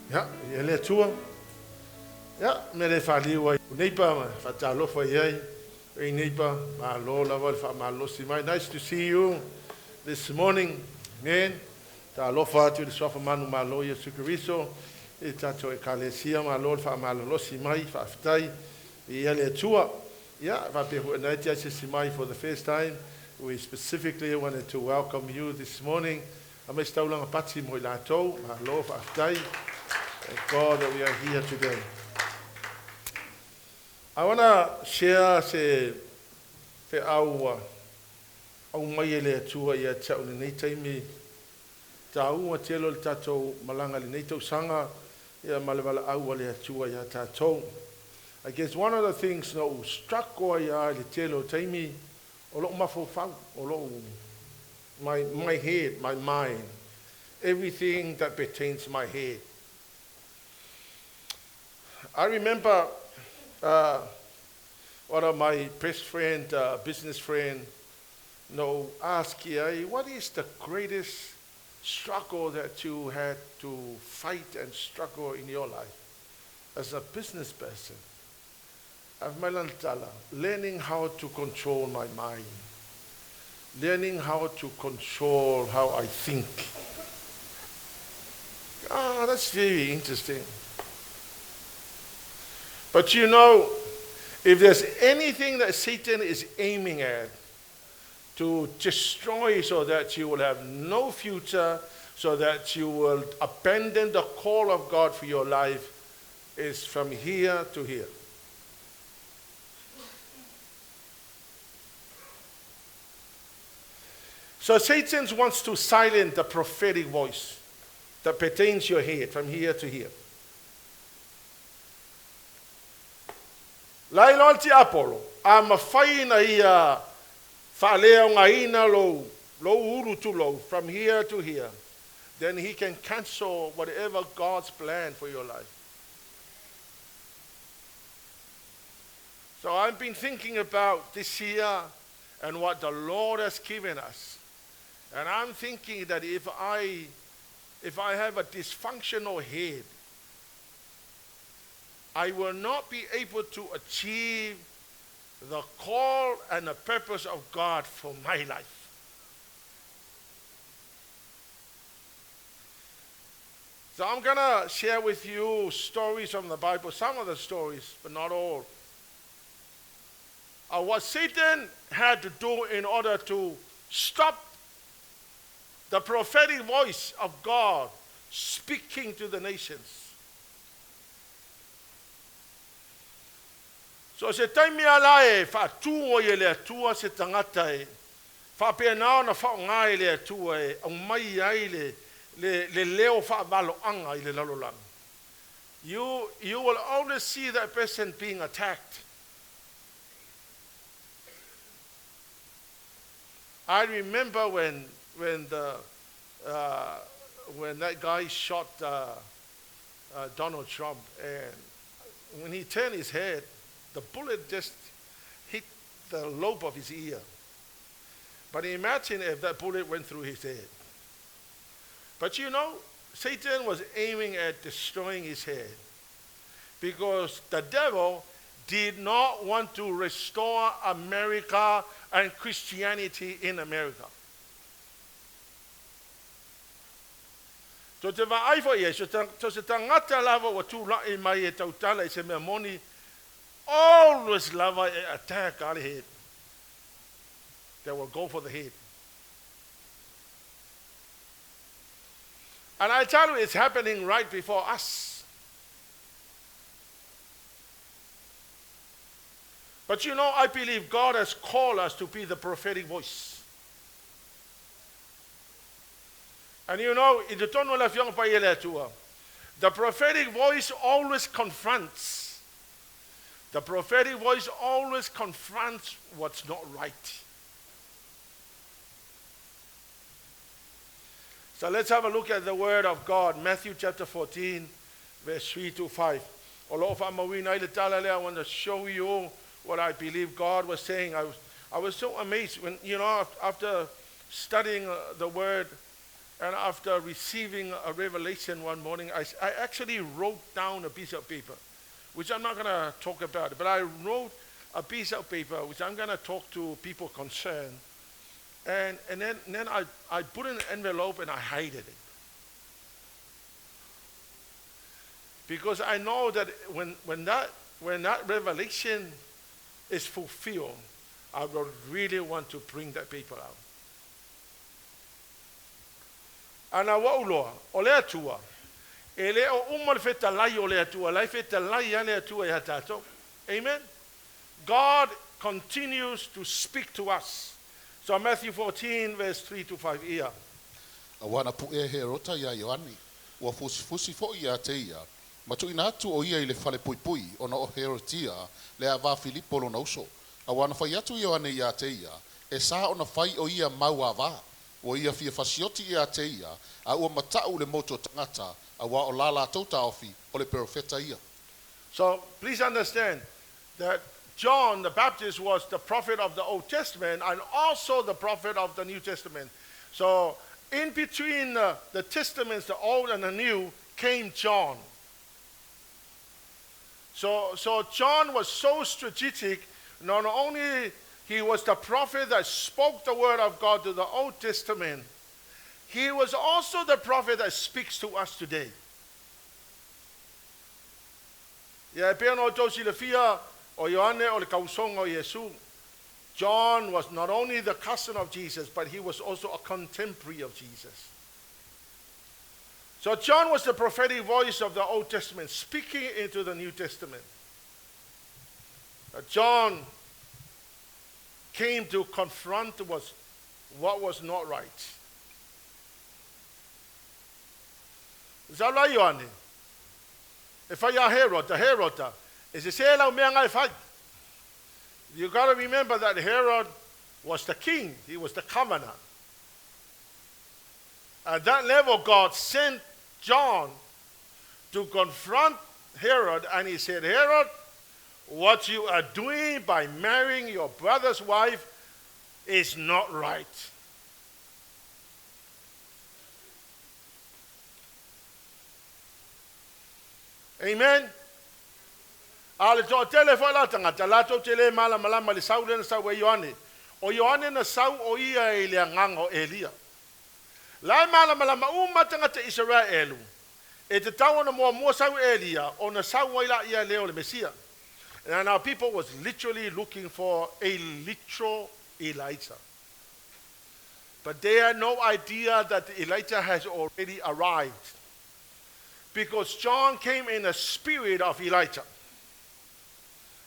Ja, ele tua. Ja, me le whaliwa. Neipa, whatalofa iei. Ei neipa, malo lava le whamalosi mai. Nice to see you this morning. Amen. Ta alofa atu le sofa manu malo ia sukariso. E tato e kalesia malo le whamalolosi mai, whaftai. I ele tua. Ja, whapehu enaitia se mai for the first time. We specifically wanted to welcome you this morning. A me staulanga pati mo i lātou. Malo whaftai. Thank God that we are here today. I want to share se au mai ele atua ia tau nei taimi tau a telo le tatou malanga le nei tau sanga ia malewala au le atua ia tatou. I guess one of the things no struck o ia le telo taimi o lo mafofau o lo my head, my mind, everything that pertains to my head. I remember one of my best friend, business friend, asked here, what is the greatest struggle that you had to fight and struggle in your life as a business person? Learning how to control my mind, learning how to control how I think. That's very interesting. But if there's anything that Satan is aiming at to destroy so that you will have no future, so that you will abandon the call of God for your life, is from here to here. So Satan wants to silence the prophetic voice that pertains to your head from here to here. Lailol ti Apollo, a mawhaina ia whaleo ngaina lo uru tu lo, from here to here. Then he can cancel whatever God's plan for your life. So I've been thinking about this year and what the Lord has given us. And I'm thinking that if I have a dysfunctional head, I will not be able to achieve the call and the purpose of God for my life. So I'm going to share with you stories from the Bible, some of the stories, but not all. What Satan had to do in order to stop the prophetic voice of God speaking to the nations. So se taimi ala e whaatuo i le atua se tangata e whapenao na whaonga i le atua e au mai ai le leo whaavalo anga i le lalolanga. You will always see that person being attacked. I remember when that guy shot Donald Trump, and when he turned his head, the bullet just hit the lobe of his ear. But imagine if that bullet went through his head. But Satan was aiming at destroying his head because the devil did not want to restore America and Christianity in America. So te va'aifa ia, so se tangata lava wa tūlai mai e tautala i se mea moni, always lava attack our head. They will go for the head. And I tell you, it's happening right before us. But I believe God has called us to be the prophetic voice. And the prophetic voice always confronts. The prophetic voice always confronts what's not right. So let's have a look at the word of God. Matthew chapter 14, verse 3 to 5. I want to show you what I believe God was saying. I was so amazed when, after studying the word And after receiving a revelation one morning, I actually wrote down a piece of paper, which I'm not going to talk about, but I wrote a piece of paper which I'm going to talk to people concerned. And then I put in an envelope and I hid it. Because I know that when that revelation is fulfilled, I will really want to bring that paper out. Ana wa uloa, o lea tua. E leo umal fetalai o lea tua, lai fetalai a lea tua ia tātou. Amen? God continues to speak to us. So Matthew 14, verse 3 to 5 ia. Awana pu e he rota ia Ioane, ua fusi fo ia te ia. Matu ina atu o ia i le fale pui pui, ona o herotia, le a va Filipo lo nauso. Awana fai atu Ioane ia te ia, e sa ona fai o ia mau a va. O ia fia fasioti ia te ia, a ua matau le moto tangata, a wa o lala tauta ofi, o le profeta ia. So please understand that John the Baptist was the prophet of the Old Testament and also the prophet of the New Testament. So in between the testaments, the Old and the New, came John. So John was so strategic. Not only he was the prophet that spoke the word of God to the Old Testament, he was also the prophet that speaks to us today. Yeah, Piano Tusi le fia o Ioane o le kausonga o Yesu. John was not only the cousin of Jesus, but he was also a contemporary of Jesus. So John was the prophetic voice of the Old Testament, speaking into the New Testament. John came to confront what was not right. Zala Ioane. If I Herod, is it say la mea ngai fai? You got to remember that Herod was the king. He was the governor. At that level, God sent John to confront Herod, and he said, Herod, what you are doing by marrying your brother's wife is not right. Amen. Ale to tele fo la tanga la to tele mala mala mali saulen sa we Ioane. O Ioane na sau o ia e le ngango Elia. La mala mala ma uma tanga te Israelu. E te tau na mo sau Elia o na sau ila ia leo le Mesia. And our people was literally looking for a literal Elijah. But they had no idea that Elijah has already arrived. Because John came in the spirit of Elijah.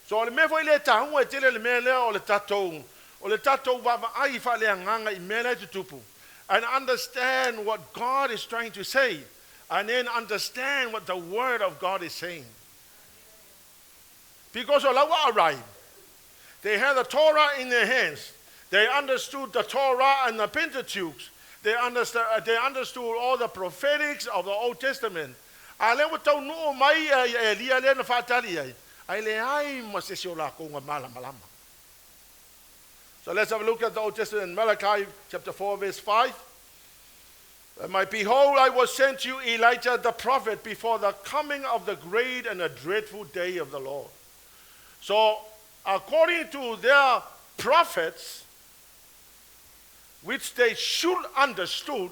So le me foi le tau e tele le me le o le tatou va ai fa le nganga I me le tupu. And understand what God is trying to say, and then understand what the word of God is saying. Because Olawa arrived, they had the Torah in their hands. They understood the Torah and the Pentateuch. They understood all the prophetics of the Old Testament. Ale watau no mai Elia le na fatali ai. Ai le ai ma se siola ko mala malama. So let's have a look at the Old Testament, Malachi chapter 4 verse 5. Behold, I will send you Elijah the prophet before the coming of the great and the dreadful day of the Lord. So according to their prophets, which they should understood,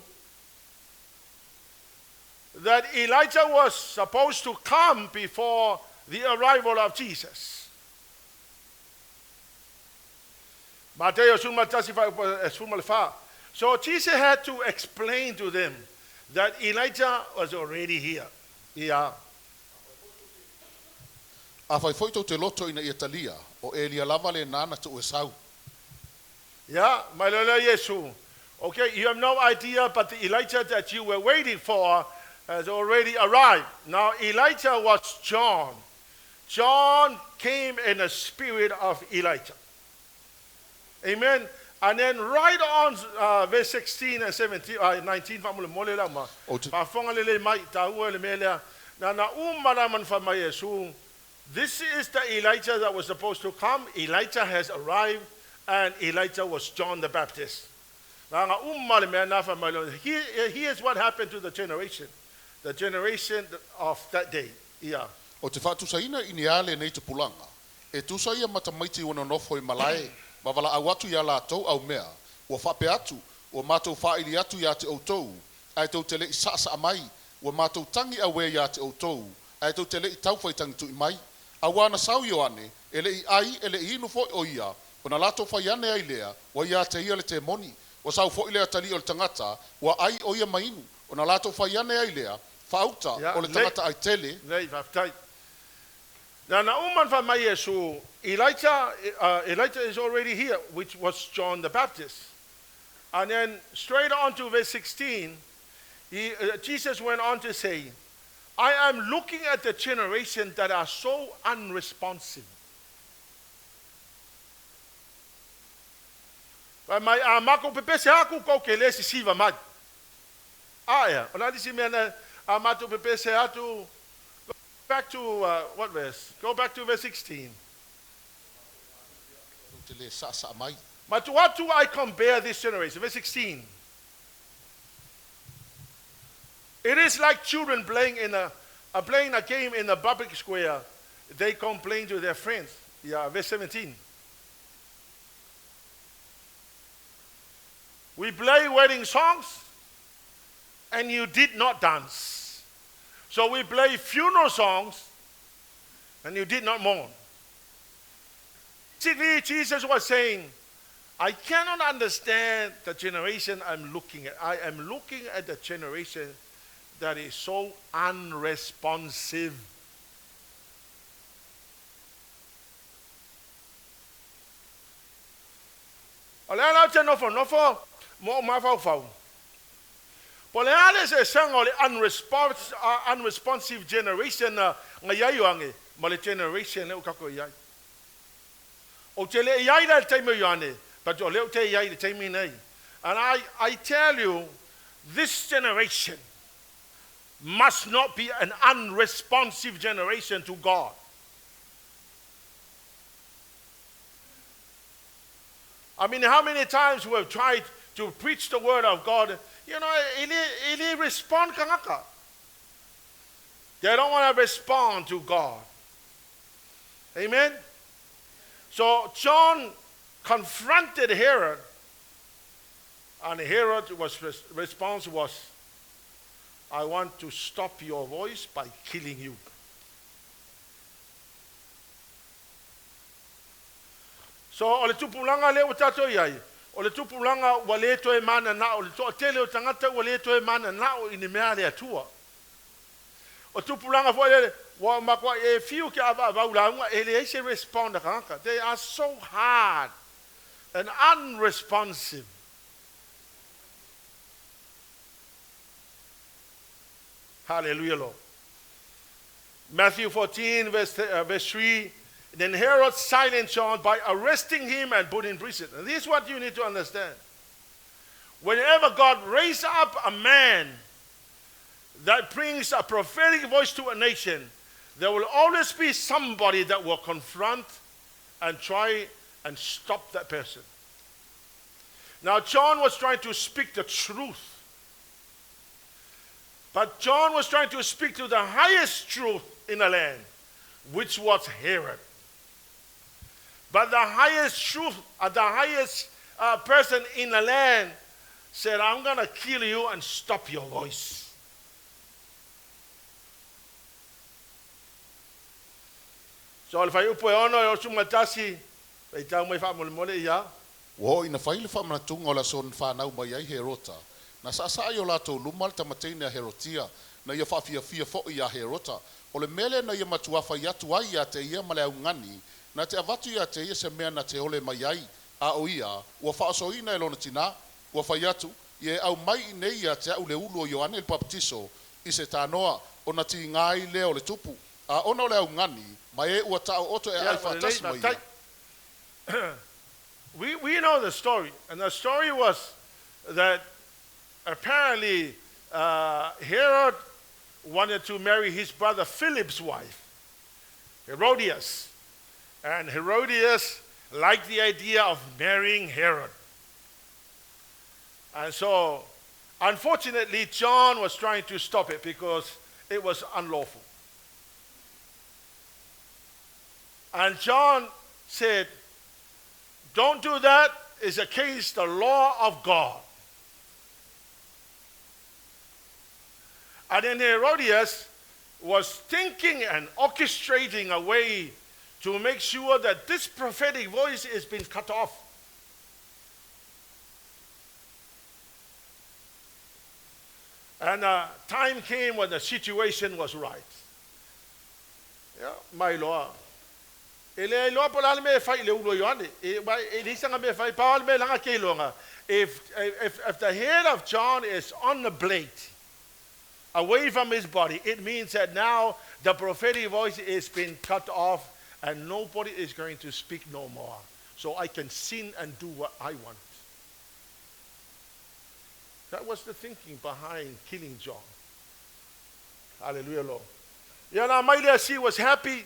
that Elijah was supposed to come before the arrival of Jesus. Mataio summa. So Jesus had to explain to them that Elijah was already here. Yeah. A fai foi te loto ina Italia o Elia lava le nana tu esau. Yeah, my Lord Yesu. Okay, you have no idea, but the Elijah that you were waiting for has already arrived. Now Elijah was John. John came in the spirit of Elijah. Amen. And then right on verse 16 and 17, 19, this is the Elijah that was supposed to come. Elijah has arrived, and Elijah was John the Baptist. Here's what happened to the generation of that day. Yeah. O te whātusaina i ni ale nei te pulanga. E tusa ia matamaiti wana nofo i malae, ma wala awatu ia lātou au mea, ua whape atu, ua mātou whaili atu ia te outou, ai tau te lei sasa amai, ua mātou tangi awe ia te outou, ai tau te lei tauwhaitangi tu i mai. Awana sau Ioane, e lei ai, e lei inu fo o ia, o na lātou whaiane ai lea, wa ia te ia le te moni, o sau fo i lea tali o le tangata, wa ai o ia mainu, o na lātou whaiane ai lea, whauta o le tangata ai tele. Lei, whaftai. Now, Nauman from Yesu, Elijah is already here, which was John the Baptist. And then straight on to verse 16, Jesus went on to say, I am looking at the generation that are so unresponsive. Mai mako pepe se aku ko ke lesi siva mat. Aya, ona disi mena amato pepe se atu. Back to what verse? Go back to verse 16. But to what do I compare this generation? Verse 16. It is like children playing a game in a public square. They complain to their friends. Yeah, verse 17. We play wedding songs, and you did not dance. So we play funeral songs, and you did not mourn. Basically, Jesus was saying, I cannot understand the generation I'm looking at. I am looking at the generation that is so unresponsive. Polele se sanga le unresponsive generation na ngayayo ange, ma le generation o kako yai. O te le yai le taimi Ioane, but o le te yai le taimi nei. And I tell you, this generation must not be an unresponsive generation to God. I mean, how many times we have tried to preach the word of God, you know, ili respond kangaka. They don't want to respond to God. Amen? So John confronted Herod, and Herod's response was, I want to stop your voice by killing you. So ole tupulanga le utato yai. Ole tupulanga wale to e mana na ole to tele o tangata wale to e mana na o ini mea le atua. O tupulanga fo le wa makwa e fiu ke ava ulanga ele se respond kanka. They are so hard and unresponsive. Hallelujah, Lord. Matthew 14, verse 3. Then Herod silenced John by arresting him and put him in prison. And this is what you need to understand. Whenever God raises up a man that brings a prophetic voice to a nation, there will always be somebody that will confront and try and stop that person. Now, John was trying to speak the truth. But John was trying to speak to the highest truth in the land, which was Herod. But the highest truth, the highest person in the land said, I'm going to kill you and stop your voice. So if I upo ono yo sumatasi, Faitau mai fa mole ya. Wo ina faile fa manatunga ola son fa na mai ai Herota. Na sasa yo lato lumal tamatena Herotia na ia fa fia fo ia Herota. Ole mele na ia matua fa ya tua ia te ia male ngani. Na te avatu ia te ia se mea na te ole mai ai a o ia ua whaasoina e lona tina ua whaiatu ie au mai i nei ia te au le ulu o Ioane il Baptiso i se tānoa o na ti ngai leo le tupu a ona o le au ngani mai e ua tau oto e ai whaatasi mai ia. We know the story, and the story was that apparently Herod wanted to marry his brother Philip's wife, Herodias. And Herodias liked the idea of marrying Herod. And so, unfortunately, John was trying to stop it because it was unlawful. And John said, don't do that. It's against the law of God. And then Herodias was thinking and orchestrating a way to make sure that this prophetic voice has been cut off. And time came when the situation was right. Yeah, my Lord. If the head of John is on the blade, away from his body, it means that now the prophetic voice is being cut off and nobody is going to speak no more. So I can sin and do what I want. That was the thinking behind killing John. Hallelujah, Lord. She was happy.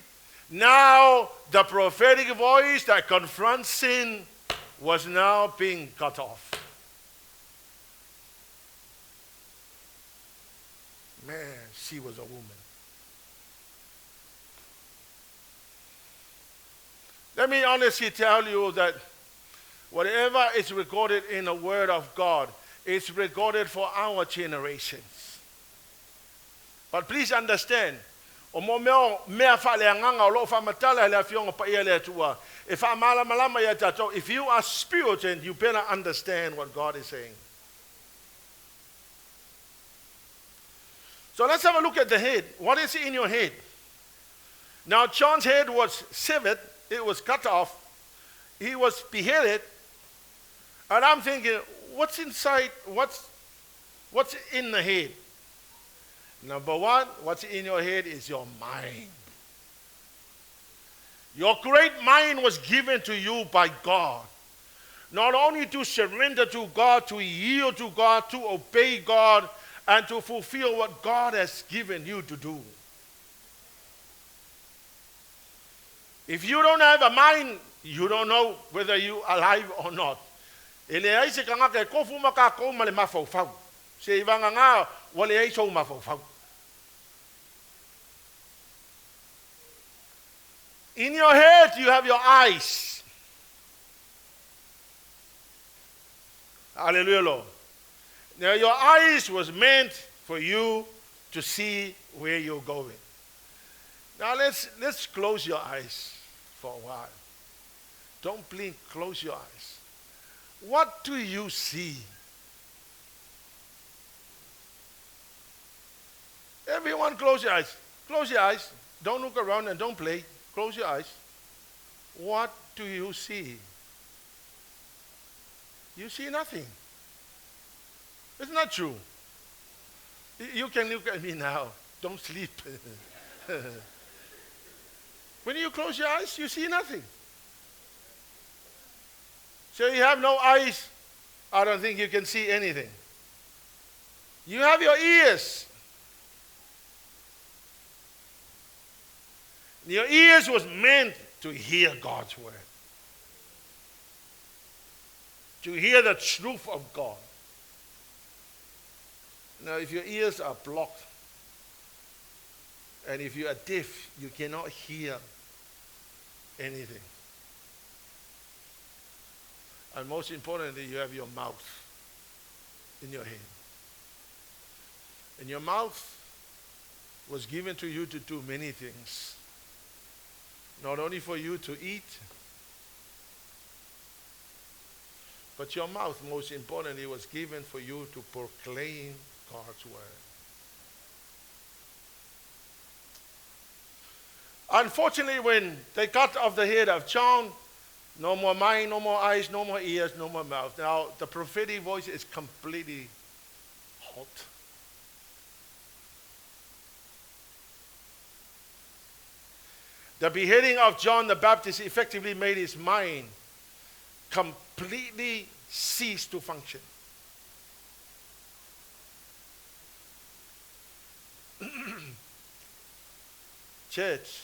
Now the prophetic voice that confronts sin was now being cut off. Man, she was a woman. Let me honestly tell you that whatever is recorded in the Word of God is recorded for our generations. But please understand, if you are spiritual, you better understand what God is saying. So let's have a look at the head. What is in your head? Now, John's head was severed. It was cut off. He was beheaded. And I'm thinking, what's inside? What's in the head? Number one, what's in your head is your mind. Your great mind was given to you by God. Not only to surrender to God, to yield to God, to obey God, and to fulfill what God has given you to do. If you don't have a mind, you don't know whether you are alive or not. In your head, you have your eyes. Hallelujah, Lord. Now, your eyes was meant for you to see where you're going. Now, let's close your eyes for a while. Don't blink, close your eyes. What do you see? Everyone close your eyes. Close your eyes. Don't look around and don't play. Close your eyes. What do you see? You see nothing. Isn't that true? You can look at me now. Don't sleep. When you close your eyes, you see nothing. So you have no eyes. I don't think you can see anything. You have your ears. Your ears was meant to hear God's word. To hear the truth of God. Now, if your ears are blocked, and if you are deaf, you cannot hear anything. And most importantly, you have your mouth in your head. And your mouth was given to you to do many things. Not only for you to eat, but your mouth, most importantly, was given for you to proclaim God's word. Unfortunately, when they cut off the head of John, no more mind, no more eyes, no more ears, no more mouth. Now, the prophetic voice is completely halt. The beheading of John the Baptist effectively made his mind completely cease to function. Church,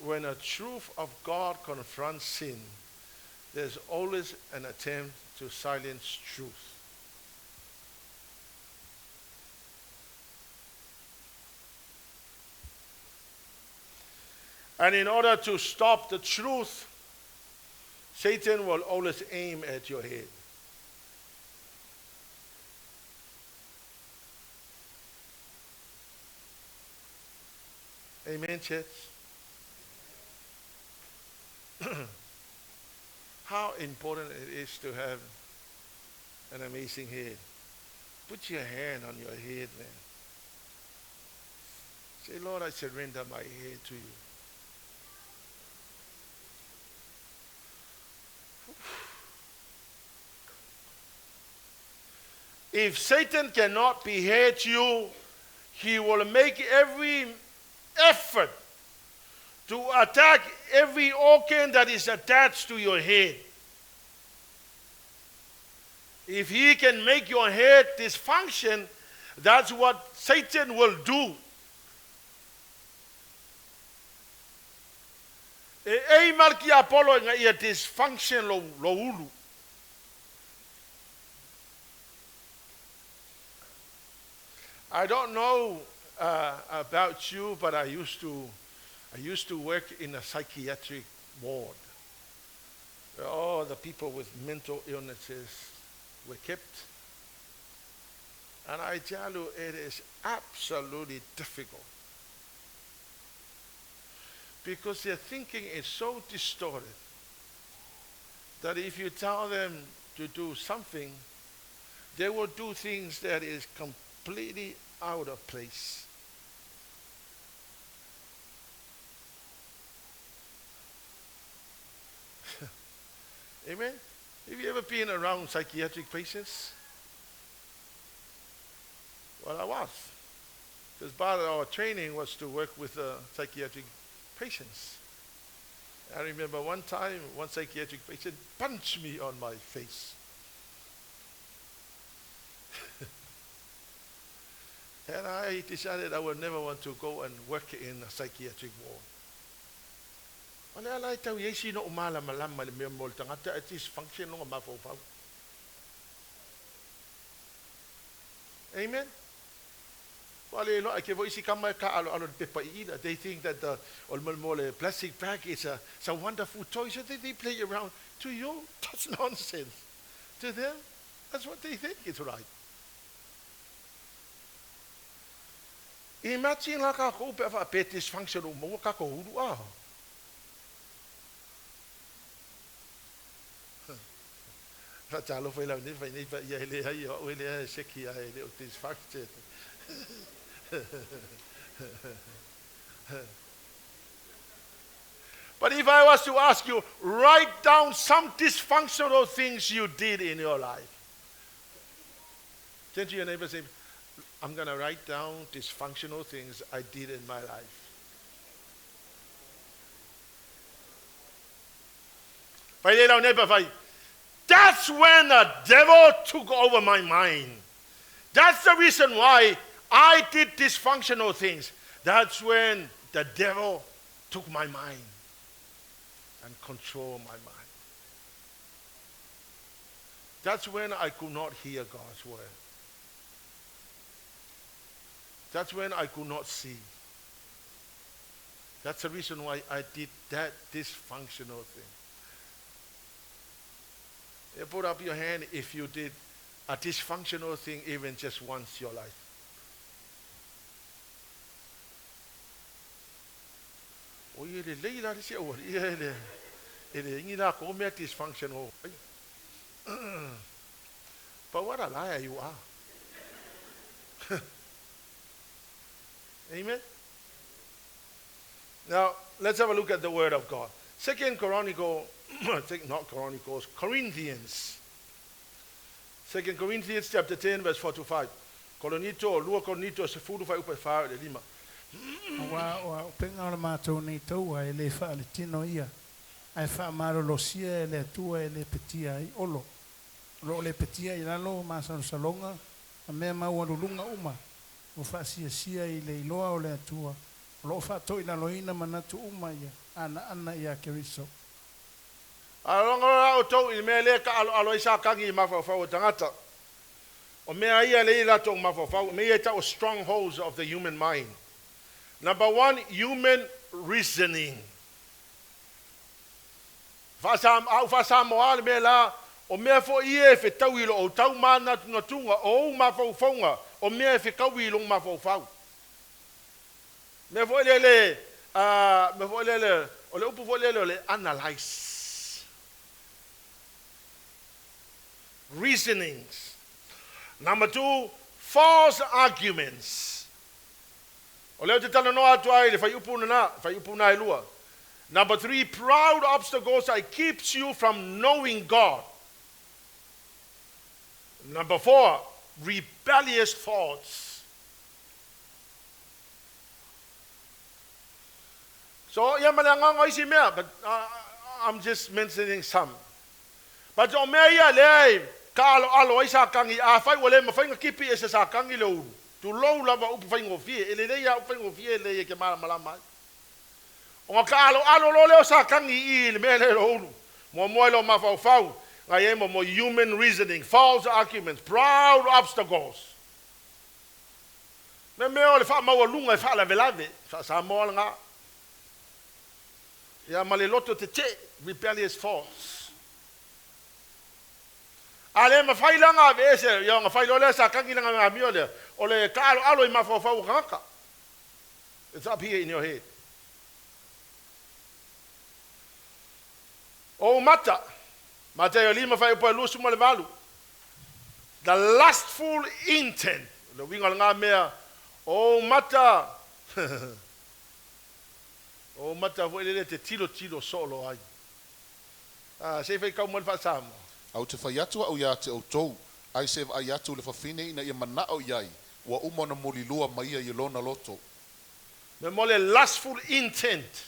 when a truth of God confronts sin, there's always an attempt to silence truth. And in order to stop the truth, Satan will always aim at your head. Amen, church? How important it is to have an amazing head. Put your hand on your head, man. Say, Lord, I surrender my head to you. If Satan cannot behead you, he will make every effort to attack every organ that is attached to your head. If he can make your head dysfunction, that's what Satan will do. E Malaki Apollo nga ia dysfunction lo ulu. I don't know about you, but I used to work in a psychiatric ward. All the people with mental illnesses were kept. And I tell you, it is absolutely difficult. Because their thinking is so distorted that if you tell them to do something, they will do things that is completely out of place. Amen? Have you ever been around psychiatric patients? Well, I was. Because part of our training was to work with psychiatric patients. I remember one time, one psychiatric patient punched me on my face. And I decided I would never want to go and work in a psychiatric ward. Amen? They think that the plastic bag is a wonderful toy, so they play around. To you, that's nonsense. To them, that's what they think is right. Imagine like a hope of a pet dysfunctional mo. But if I was to ask you, write down some dysfunctional things you did in your life. Turn to your neighbor and say, I'm going to write down dysfunctional things I did in my life. That's when the devil took over my mind. That's the reason why I did dysfunctional things. That's when the devil took my mind and controlled my mind. That's when I could not hear God's word. That's when I could not see. That's the reason why I did that dysfunctional thing. You put up your hand if you did a dysfunctional thing even just once in your life. Dysfunctional. But what a liar you are. Amen? Now, let's have a look at the Word of God. Corinthians. 2 Corinthians chapter 10, verse 4 to 5. Korinito, lua Korinito, se furu fai upa whao le lima. Wa penga o le mātou nei taua e le wha le tino ia. Ai wha marolosia e le atua e le petia i olo. Lo le petia i lalo māsano salonga, a mea maua lulunga uma. O wha sia i le iloa o le atua. Lo wha to i laloina manatu uma ia. Ana ia keriso. Alonga o tau I mea le ka alo isa kangi I mawhawhau o tangata. O mea ia le ila tau mawhawhau. Mea ta o strongholds of the human mind. Number one, human reasoning. Whasamoa me la, o mea fo ie fe tauilo o tau mana tunga o mawhauwhaunga, o mea fe kauilong mawhauwhau. Me fo lele, o le upu fo lele o le analyze. Reasonings. Number 2, false arguments. O leo te tala noa atu ai le whai upu na e lua. Number 3, proud obstacles that keeps you from knowing God. Number 4, rebellious thoughts. So, but I'm just mentioning some. But o mea ia le ka alo isa kangi a fai wale ma fai kipi ese sa kangi lo tu lo lava upu fai ngofie ele le ia fai ngofie le ke mala mai. O ka alo lo le sa kangi I le mele lo mo lo ma fau ngai mo human reasoning, false arguments, proud obstacles. Me o le fa ma lunga fa la velave sa mo nga. Ya male loto te rebellious thoughts. Ale ma fai langa vese yo nga fai lole sa kangi langa nga miole o le ka alo I mafofau kaka. It's up here in your head. O mata Mataio 5 fai po lusu mo le valu. The lustful intent. Le winga nga mea o mata o mata vo le te tilo solo ai. Se fai ka mo fa samo. Au te whai atu au ia te au tou, ai se ai atu le whawhine ina ia mana au iai, wa umona moli lua maia I lona loto. Me mole lustful intent,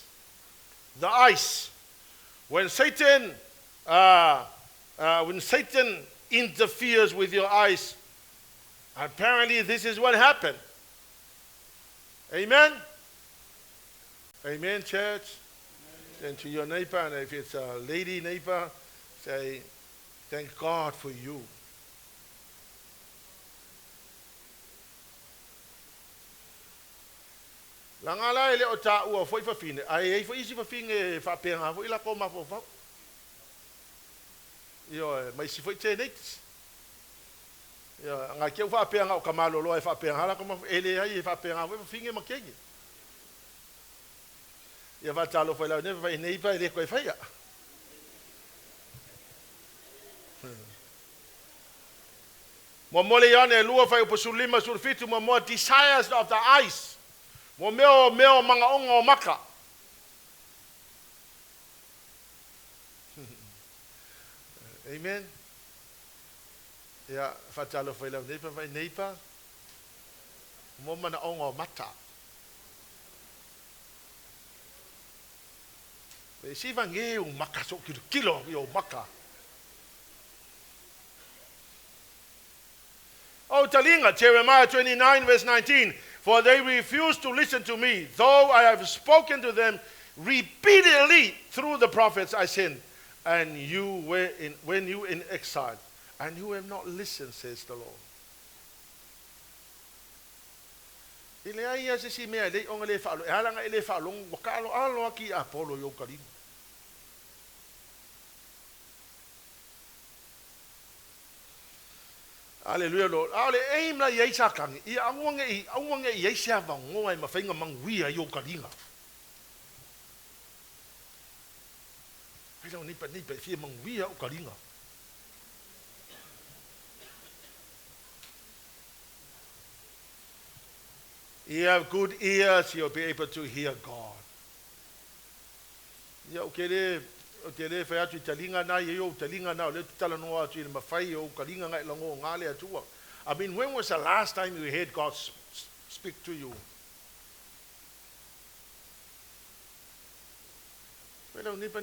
the eyes. When Satan interferes with your eyes, apparently this is what happened. Amen? Amen, church? Amen. And to your neighbor, and if it's a lady neighbor, say, thank God for you. Langala ele o ta ua foi fa fine. Ai foi isi fa fine fa penga foi la koma fo fa. Yo, mai si foi te next. Yo, nga ke fa penga o kamalo lo fa penga la koma ele ai fa penga foi fa fine makegi. Ia va talo foi la ne vai nei pa ele ko fa ya. Mo mole Ioane lua fai upo sulima surfitu mo desires of the eyes. Mo meo manga onga o maka. Amen. Ya fatalo fai la neipa. Mo mana onga o mata. E si vange un maka so kilo yo maka. Oh, Talinga, Jeremiah 29, verse 19. For they refuse to listen to me, though I have spoken to them repeatedly through the prophets I sent, and you were when you in exile, and you have not listened, says the Lord. Ile ai se si mea le onga le falo, ala nga le falo, wakalo alo aki apolo yo kalin. Hallelujah, Lord. Ale aim la ye sa kang. I awanga ye sa va ngoi ma fainga mangwia yo kalinga. Pelo ni pa fie mangwia o kalinga. You have good ears, you'll be able to hear God. Ya okele fai atu talinga na yo talinga na le tala no atu I mafai yo kalinga ngai lango ngale atua. I mean, when was the last time you heard God speak to you? Well, nipa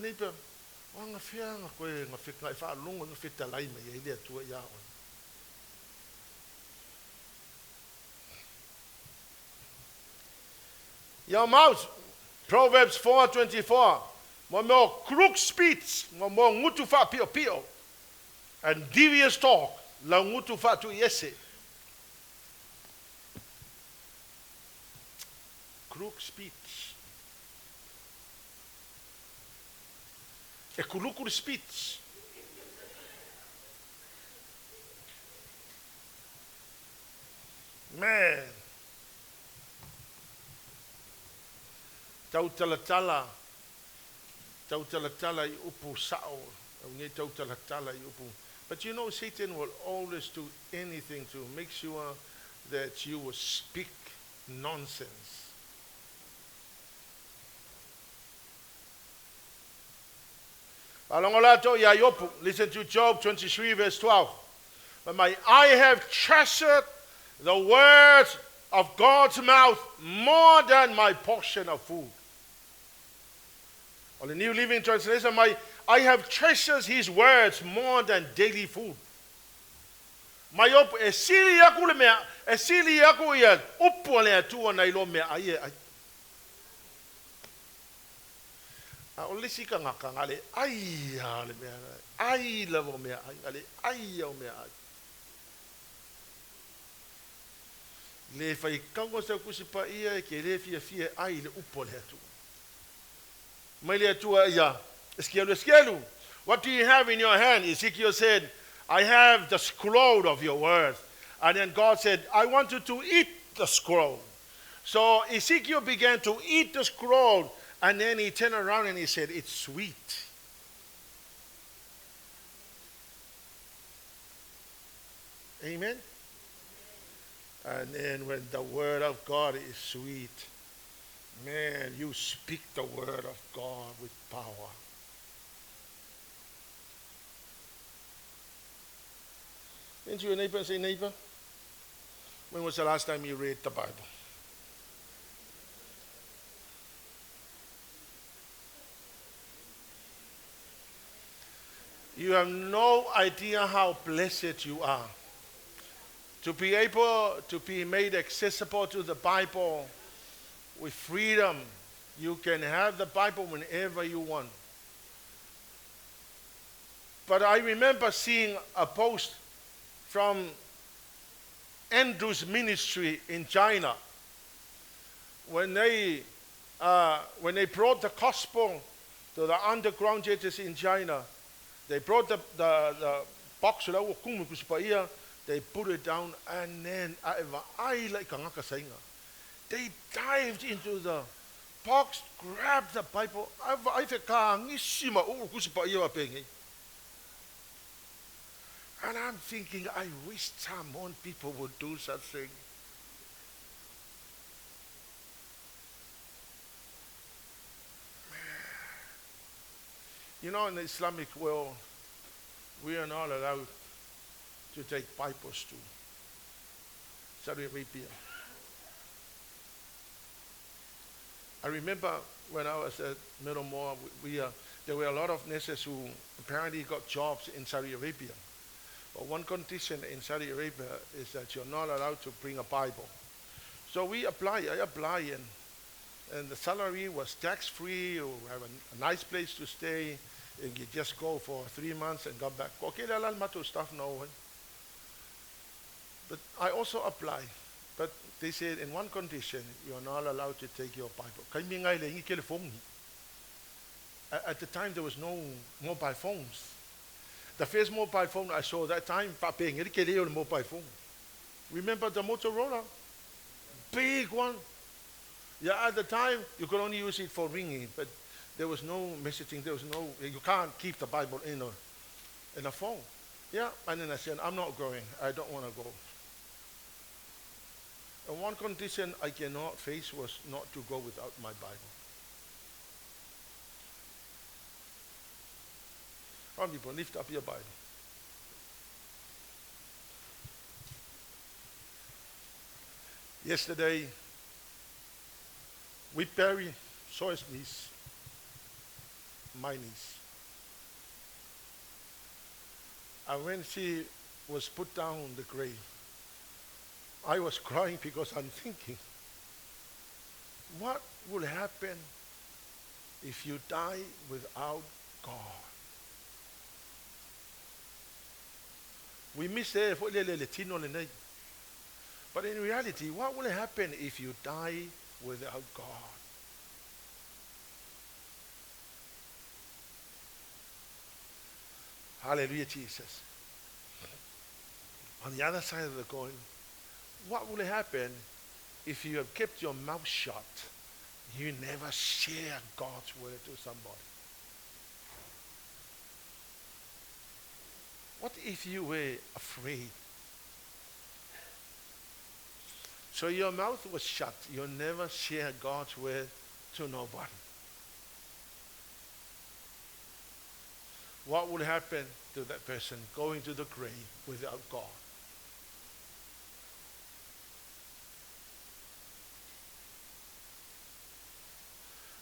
wanga fia nga koe nga fika fa longo nga fita lai me ile atua ya on. Your mouth, Proverbs 4:24. Mo crook speech, mo ngutu fa pio, and devious talk, la ngutu fa tu yese. Crook speech. E kuluku speech. Man. Tau talatala I upu sao. Tau talatala I upu. But you know, Satan will always do anything to make sure that you will speak nonsense. Iopu, listen to Job 23 verse 12. But my eye have treasured the words of God's mouth more than my portion of food. Or the New Living Translation, I have treasured his words more than daily food. My op esili aku le mea, esili aku ia upu le atua na ilo mea ai ai. O lisi ka ngaka ngale ai le mea, ai lavo mea ai, ngale ai au mea ai. Le fai kaunga sa kusipa ia e ke le fia ai le upu le atua. Mai le atua ia, Esekielu. What do you have in your hand? Ezekiel said, I have the scroll of your words. And then God said, I want you to eat the scroll. So Ezekiel began to eat the scroll, and then he turned around and he said, it's sweet. Amen? And then when the word of God is sweet, man, you speak the word of God with power. Into your neighbor and say, neighbor, when was the last time you read the Bible? You have no idea how blessed you are to be able to be made accessible to the Bible with freedom. You can have the Bible whenever you want. But I remember seeing a post from Andrew's ministry in China when they brought the gospel to the underground churches in China. They brought the box, they put it down, and then they dived into the box, grabbed the Bible. And I'm thinking, I wish Samoan people would do such thing. You know, in the Islamic world, we are not allowed to take Bibles to Saudi Arabia. I remember when I was at Middlemore, there were a lot of nurses who apparently got jobs in Saudi Arabia. But one condition in Saudi Arabia is that you're not allowed to bring a Bible. So I applied, and the salary was tax-free. You have a nice place to stay, and you just go for 3 months and come back. Stuff no. But I also applied. But they said in one condition, you are not allowed to take your Bible. At the time, there was no mobile phones. The first mobile phone I saw that time, mobile phone. Remember the Motorola? Big one. Yeah, at the time, you could only use it for ringing, but there was no messaging, you can't keep the Bible in a phone. Yeah, and then I said, I'm not going, I don't want to go. And one condition I cannot face was not to go without my Bible. Come on, people, lift up your Bible. Yesterday, we buried Soy's niece, my niece. And when she was put down on the grave, I was crying because I'm thinking, what will happen if you die without God? We miss it, but in reality, what will happen if you die without God? Hallelujah, Jesus. On the other side of the coin, what will happen if you have kept your mouth shut? You never share God's word to somebody. What if you were afraid? So your mouth was shut. You never share God's word to nobody. What will happen to that person going to the grave without God?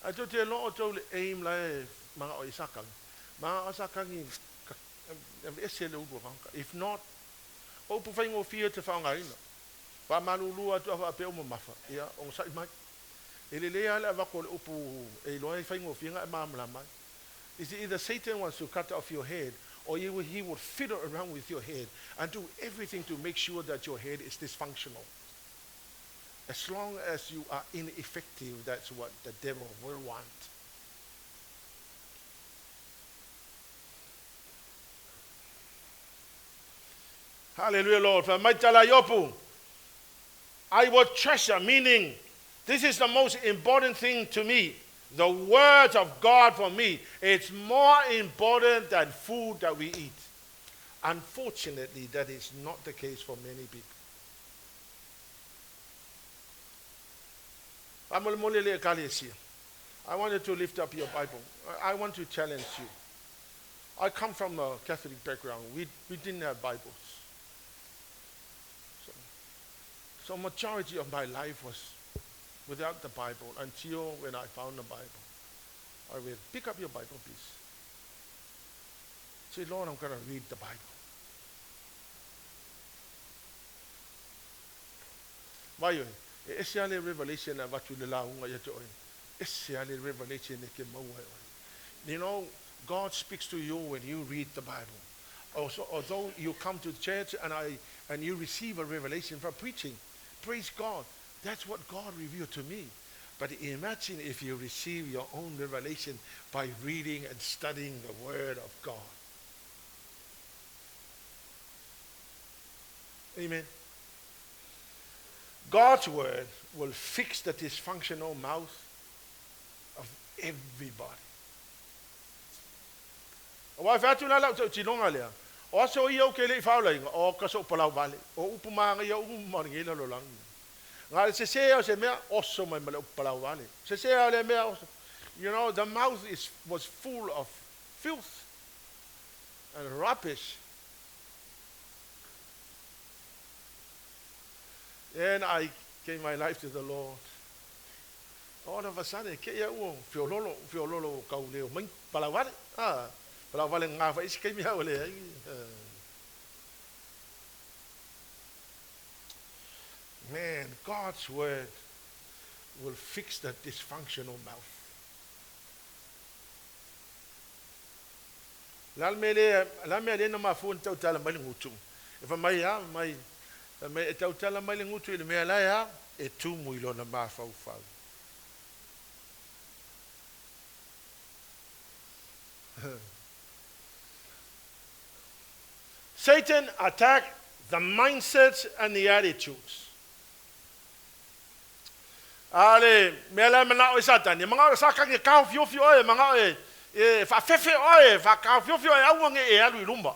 I told you a lot of aim like mga oisakang. Mga osakang if not, opu fai ngo fia te whaongaina. Pa malulua tu awa apeo mo mafa. Ia, on sai mai. Ele lea le avako le upu e loa fai ngo fia nga e maamla mai. Is either Satan wants to cut off your head, or he will fiddle around with your head and do everything to make sure that your head is dysfunctional. As long as you are ineffective, that's what the devil will want. Hallelujah, Lord. For Mataio Iopu, I will treasure, meaning this is the most important thing to me. The word of God for me, it's more important than food that we eat. Unfortunately, that is not the case for many people. I wanted to lift up your Bible. I want to challenge you. I come from a Catholic background. We didn't have Bibles. So majority of my life was without the Bible until when I found the Bible. I will pick up your Bible, please. Say, Lord, I'm going to read the Bible. Mayo, esiale revelation na watu le launga ya toi. Esiale revelation ne ke maua. You know, God speaks to you when you read the Bible. Also, although you come to church and you receive a revelation from preaching, praise God. That's what God revealed to me. But imagine if you receive your own revelation by reading and studying the Word of God. Amen. God's Word will fix the dysfunctional mouth of everybody. Wa fa tu la la tu tinonga le. O so i o ke le fa la o ka so pala vale. O upuma ya mo ngi la lo lang. Nga se se o se me o so mai mala pala vale. Se se le me, you know, the mouth was full of filth and rubbish. And I gave my life to the Lord. All of a sudden, ke ia o fiololo ka leo mai pala vale. Pala vale nga fa iske mi ha ole. Man, God's word will fix that dysfunctional mouth. La mele na mafun tau tala mai ngutu. If mai ya mai tau tala mai ngutu ile me la ya e tu muilo na mafau fau. Satan attacked the mindsets and the attitudes. Ale mela mena o Satan, mga saka ke ka fio e mga e fa fefe o fa ka fio e au nge e alu lumba.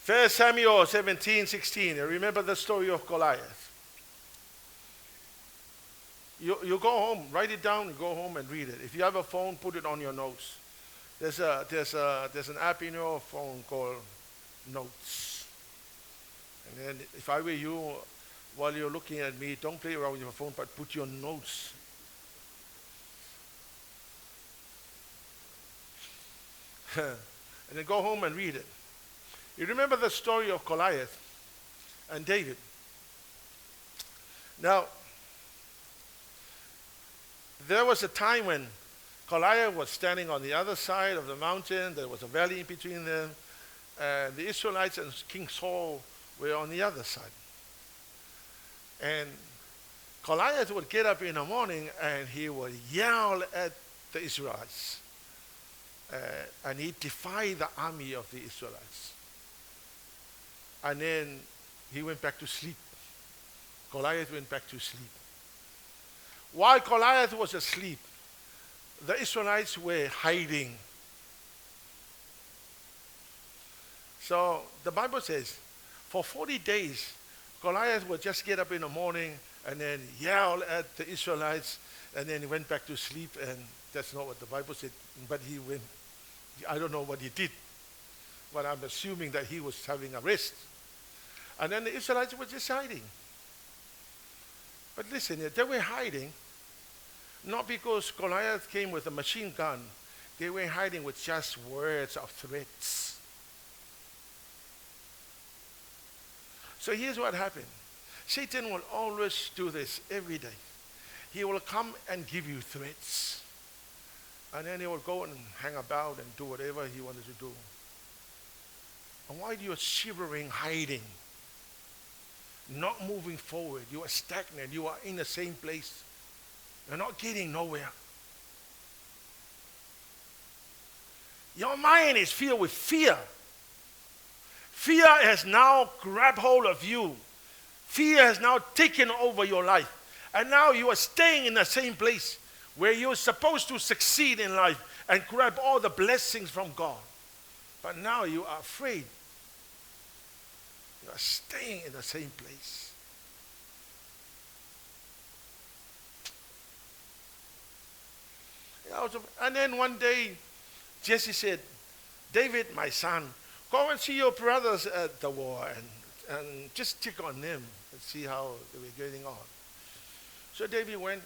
1 Samuel 17:16. Remember the story of Goliath. You go home, write it down, and go home and read it. If you have a phone, put it on your notes. There's an app in your phone called Notes. And then if I were you, while you're looking at me, don't play around with your phone, but put your notes. And then go home and read it. You remember the story of Goliath and David. Now, there was a time when Goliath was standing on the other side of the mountain. There was a valley in between them. And the Israelites and King Saul were on the other side. And Goliath would get up in the morning and he would yell at the Israelites. and he defied the army of the Israelites. And then he went back to sleep. Goliath went back to sleep. While Goliath was asleep, the Israelites were hiding. So the Bible says, for 40 days, Goliath would just get up in the morning and then yell at the Israelites, and then he went back to sleep, and that's not what the Bible said, but he went. I don't know what he did, but I'm assuming that he was having a rest. And then the Israelites were just hiding. But listen, they were hiding not because Goliath came with a machine gun. They were hiding with just words of threats. So here's what happened. Satan will always do this every day. He will come and give you threats. And then he will go and hang about and do whatever he wanted to do. And while you're shivering, hiding, not moving forward, you are stagnant, you are in the same place, you're not getting nowhere. Your mind is filled with fear. Fear has now grabbed hold of you. Fear has now taken over your life. And now you are staying in the same place where you're supposed to succeed in life and grab all the blessings from God. But now you are afraid. You are staying in the same place. And then one day, Jesse said, David, my son, go and see your brothers at the war and just check on them and see how they were getting on. So David went.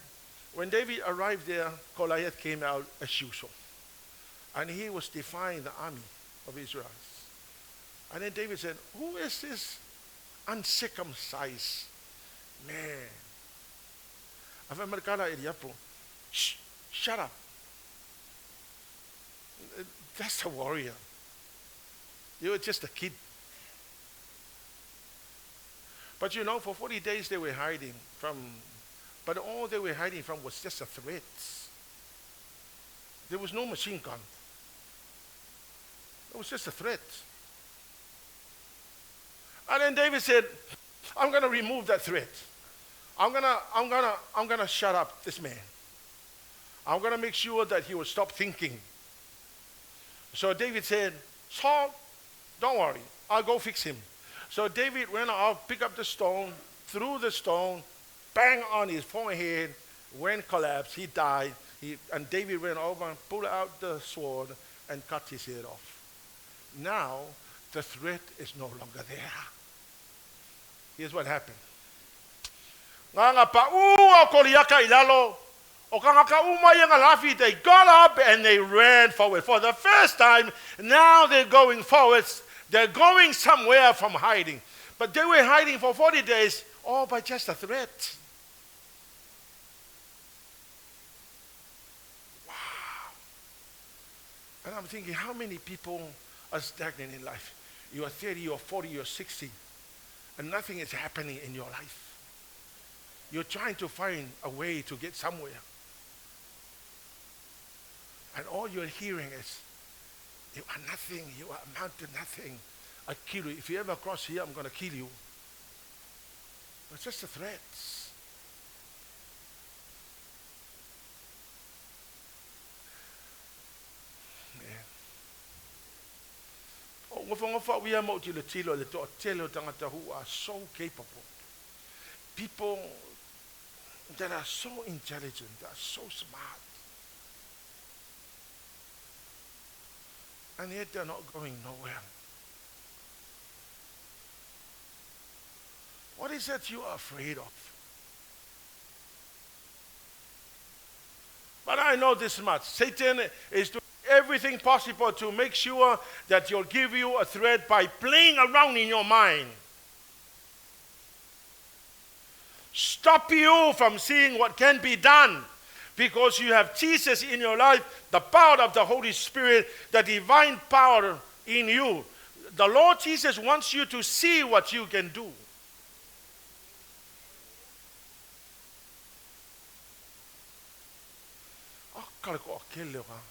When David arrived there, Goliath came out as usual. And he was defying the army of Israel. And then David said, who is this uncircumcised man? Iopu, shut up. That's a warrior. You were just a kid. But you know, for 40 days they were hiding from, but all they were hiding from was just a threat. There was no machine gun. It was just a threat. And then David said, I'm going to remove that threat. I'm going to shut up this man. I'm going to make sure that he will stop thinking. So David said, Saul, don't worry, I'll go fix him. So David went off, picked up the stone, threw the stone, bang on his forehead, when collapsed, he died. And David went over and pulled out the sword and cut his head off. Now, the threat is no longer there. Here's what happened. They got up and they ran forward. For the first time, now they're going forward. They're going somewhere from hiding. But they were hiding for 40 days, all by just a threat. Wow. And I'm thinking, how many people are stagnant in life? You are 30 or 40 or 60, and nothing is happening in your life. You're trying to find a way to get somewhere. And all you're hearing is, you are nothing, you are amount to nothing. I'll kill you. If you ever cross here, I'm going to kill you. It's just a threat. We are so capable. People that are so intelligent, that are so smart. And yet they're not going nowhere. What is that you are afraid of? But I know this much. Satan is doing everything possible to make sure that he'll give you a threat by playing around in your mind. Stop you from seeing what can be done. Because you have Jesus in your life, the power of the Holy Spirit, the divine power in you. The Lord Jesus wants you to see what you can do.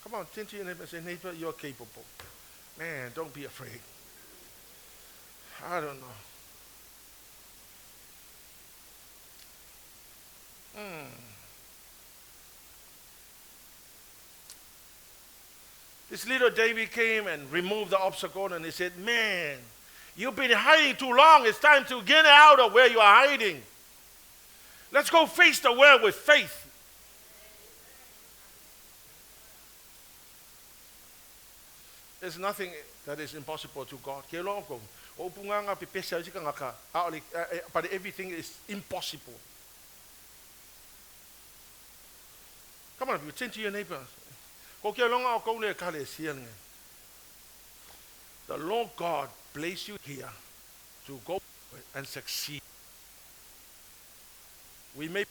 Come on, turn to your neighbor and say, neighbor, you're capable. Man, don't be afraid. I don't know. This little David came and removed the obstacle, and he said, man, you've been hiding too long. It's time to get out of where you are hiding. Let's go face the world with faith. There's nothing that is impossible to God. But everything is impossible. Come on, you turn to your neighbor. The Lord God placed you here to go and succeed. We may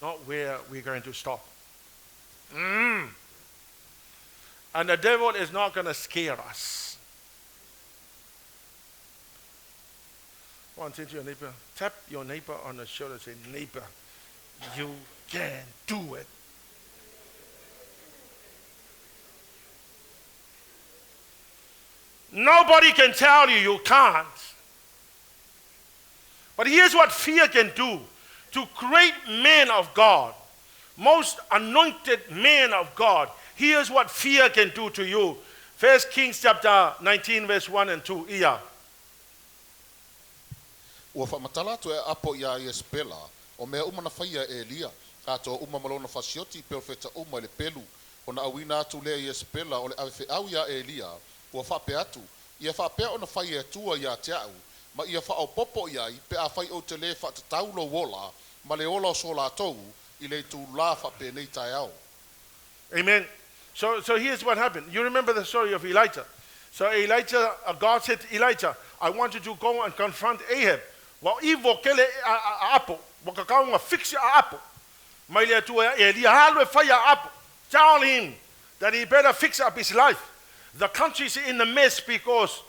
not where we're going to stop. And the devil is not going to scare us. Come on, turn to your neighbor. Tap your neighbor on the shoulder and say, neighbor, you can do it. Nobody can tell you you can't. But here's what fear can do to great men of God, most anointed men of God. Here's what fear can do to you. 1 Kings chapter 19, verse 1 and 2. Ia. Ua whamatalatu e apo ia Iespela, o mea umana whaia e Elia, ato umamalona whasioti profeta uma le pelu, o na awina atu le Iespela o le awewhe au ia Elia, ua whape atu, ia whapea o na whaia tua ia te au, ma ia whao popo ia i pe a whai o te le whatataulo wola, ma le ola o sola tou, i le tu la whape nei tai au. Amen. So here's what happened. You remember the story of Elijah. So Elijah, God said to Elijah, I want you to go and confront Ahab. Well, Ivo kele apo, wakakaunga fix your apo. Maile tu Elia halwe fire apo. Tell him that he better fix up his life. The country's in the mess because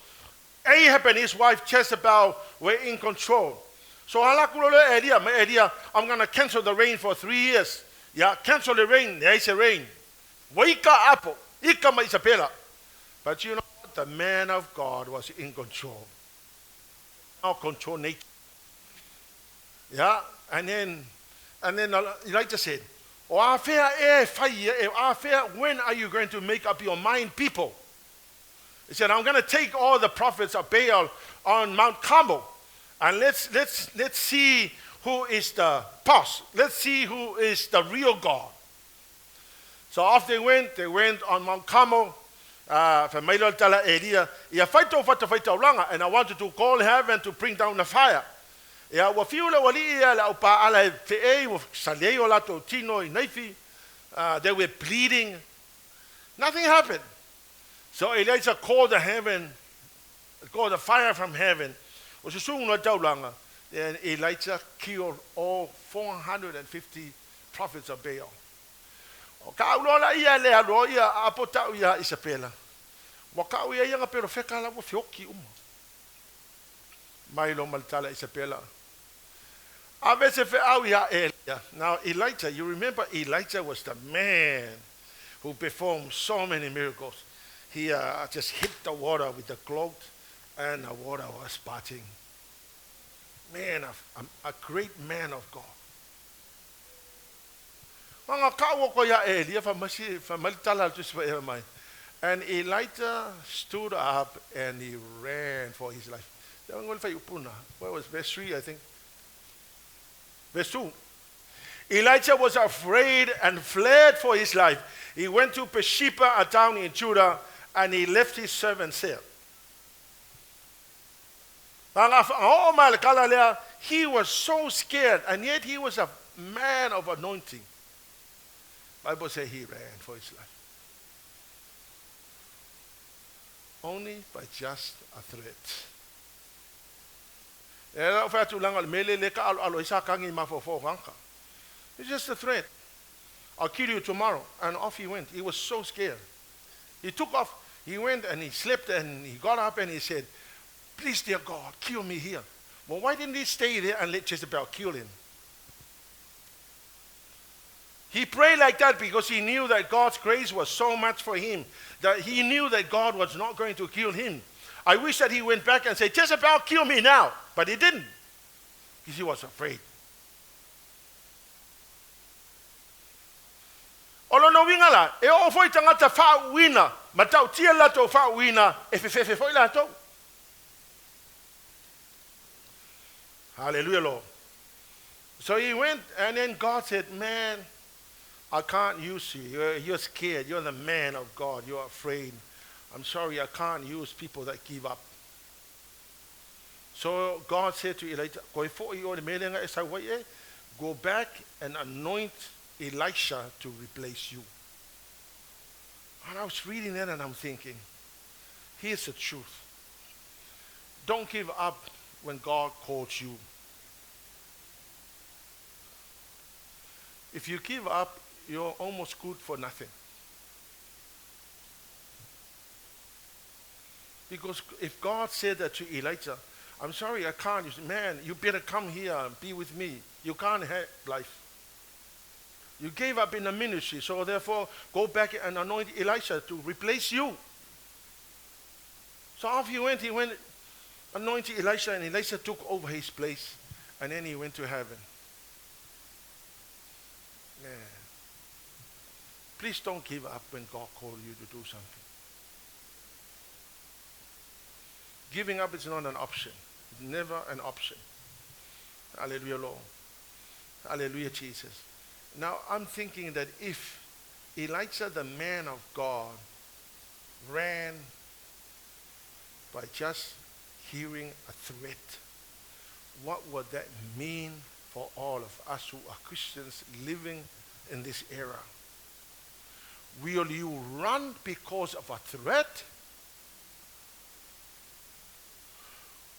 Ahab and his wife Jezebel were in control. So Elia, I'm going to cancel the rain for 3 years. Yeah, cancel the rain. There is a rain. Waika apo, ikama Isabella. But you know what? The man of God was in control. Now control nature. Yeah, and then Elijah said, when are you going to make up your mind, people? He said, I'm going to take all the prophets of Baal on Mount Carmel, and let's see who is the boss. Let's see who is the real God. So off they went on Mount Carmel. And I wanted to call heaven to bring down the fire. They were bleeding. Nothing happened. So Elijah called the fire from heaven. And Elijah killed all 450 prophets of Baal. Now Elijah, you remember Elijah was the man who performed so many miracles. He just hit the water with the cloth and the water was parting. Man, a great man of God. And Elijah stood up and he ran for his life. Where was verse 3, I think? Verse 2. Elijah was afraid and fled for his life. He went to Beersheba, a town in Judah, and he left his servants there. He was so scared, and yet he was a man of anointing. Bible says he ran for his life. Only by just a threat. It's just a threat. I'll kill you tomorrow. And off he went. He was so scared. He took off. He went and he slept and he got up and he said, please, dear God, kill me here. Well, why didn't he stay there and let Jezebel kill him? He prayed like that because he knew that God's grace was so much for him, that he knew that God was not going to kill him. I wish that he went back and said, Jezebel, kill me now. But he didn't, because he was afraid. Olo no wingala, e o foi tangata wha wina, matau tia lato wha wina, e whewhewe foi lato. Hallelujah, Lord. So he went, and then God said, man, I can't use you. You're scared. You're the man of God. You're afraid. I'm sorry, I can't use people that give up. So God said to Elijah, go back and anoint Elisha to replace you. And I was reading that and I'm thinking, here's the truth. Don't give up when God calls you. If you give up, you're almost good for nothing. Because if God said that to Elijah, I'm sorry, I can't. Man, you better come here and be with me. You can't have life. You gave up in the ministry, so therefore go back and anoint Elisha to replace you. So off he went anointed Elisha, and Elisha took over his place, and then he went to heaven. Man. Please don't give up when God calls you to do something. Giving up is not an option. It's never an option. Hallelujah, Lord. Hallelujah, Jesus. Now, I'm thinking that if Elijah, the man of God, ran by just hearing a threat, what would that mean for all of us who are Christians living in this era? Will you run because of a threat?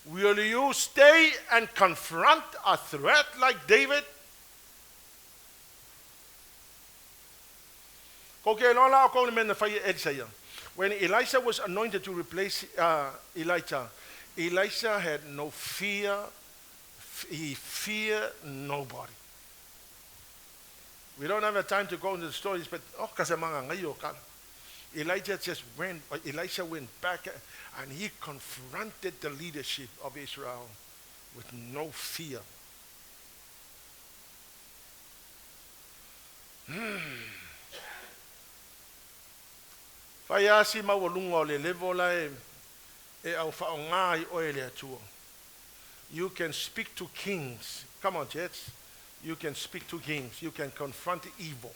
Will you stay and confront a threat like David? When Elisha was anointed to replace Elijah, Elisha had no fear. He feared nobody. We don't have the time to go into the stories, but Elisha went back and he confronted the leadership of Israel with no fear. Fayasi mawalungo le levola e au faongai oele atua. You can speak to kings. Come on, Jets. You can speak to kings. You can confront evil.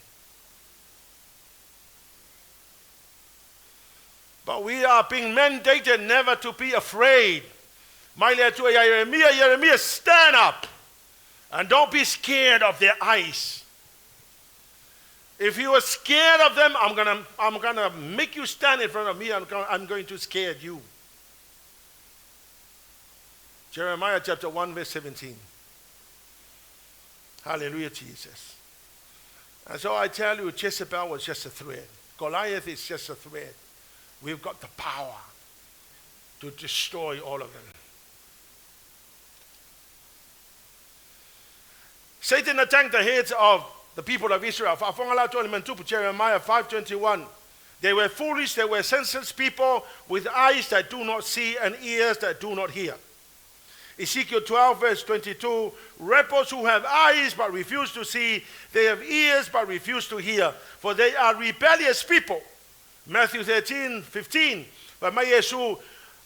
But we are being mandated never to be afraid. Ieremia, stand up. And don't be scared of their eyes. If you are scared of them, I'm gonna make you stand in front of me. I'm going to scare you. Jeremiah chapter 1 verse 17. Hallelujah, Jesus. And so I tell you, Jezebel was just a threat. Goliath is just a threat. We've got the power to destroy all of them. Satan attacked the heads of the people of Israel. Jeremiah 5:21. They were foolish, they were senseless people with eyes that do not see and ears that do not hear. Ezekiel 12 verse 22, rebels who have eyes but refuse to see, they have ears but refuse to hear, for they are rebellious people. Matthew 13:15, but may Yesu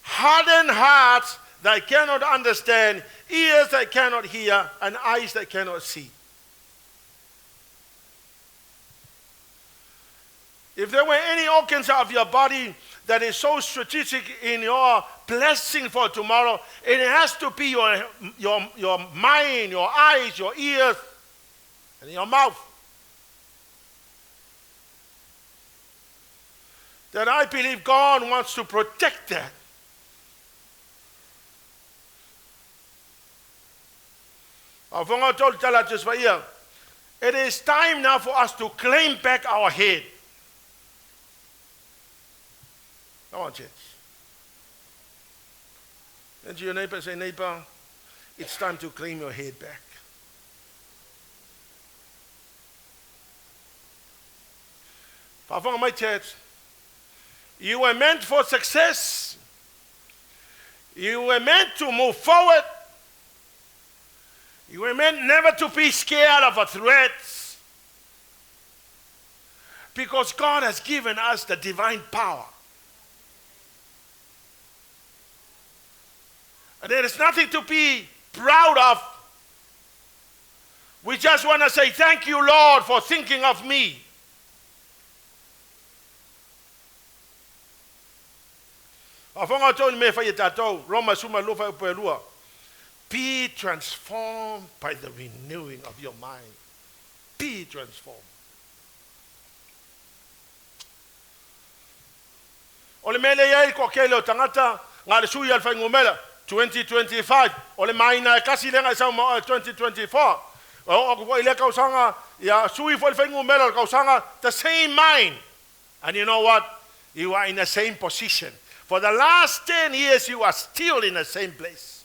harden hearts that cannot understand, ears that cannot hear, and eyes that cannot see. If there were any organs of your body that is so strategic in your blessing for tomorrow, it has to be your mind, your eyes, your ears, and your mouth. That I believe God wants to protect that. It is time now for us to claim back our head. Come on, church. And to your neighbor, say, neighbor, it's time to claim your head back. Whawhanga mai church. You were meant for success. You were meant to move forward. You were meant never to be scared of a threat. Because God has given us the divine power. And there is nothing to be proud of. We just want to say, thank you, Lord, for thinking of me. Be transformed by the renewing of your mind. Be transformed. Ole mele yai ko kele tangata ngale suya alfa ngumela 2025 ole maina kasi lenga sa 2024 o ile ka usanga ya sui fo alfa ngumela ka usanga the same mind. And you know what? You are in the same position. For the last 10 years you are still in the same place.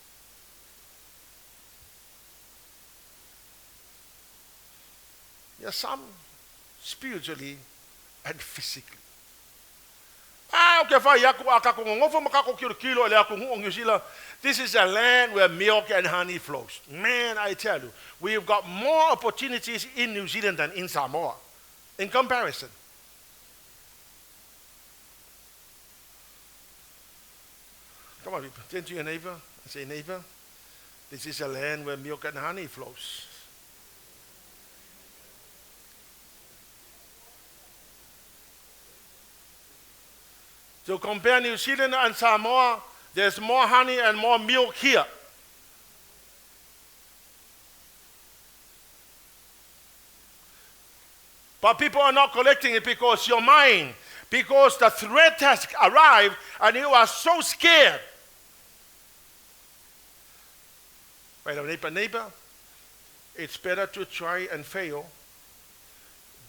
Yes, some spiritually and physically. This is a land where milk and honey flows. Man, I tell you, we've got more opportunities in New Zealand than in Samoa, in comparison. Come on, people, turn to your neighbor and say, neighbor, this is a land where milk and honey flows. To compare New Zealand and Samoa, there's more honey and more milk here. But people are not collecting it because your mind, because the threat has arrived and you are so scared. Wait a minute, neighbor, it's better to try and fail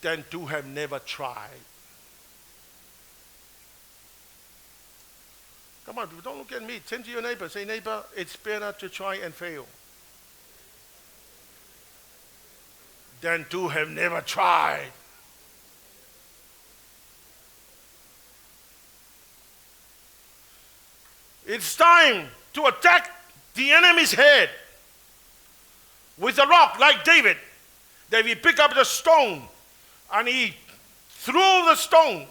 than to have never tried. Come on, don't look at me. Turn to your neighbor. Say, neighbor, it's better to try and fail than to have never tried. It's time to attack the enemy's head with a rock like David. David picked up the stone and he threw the stone.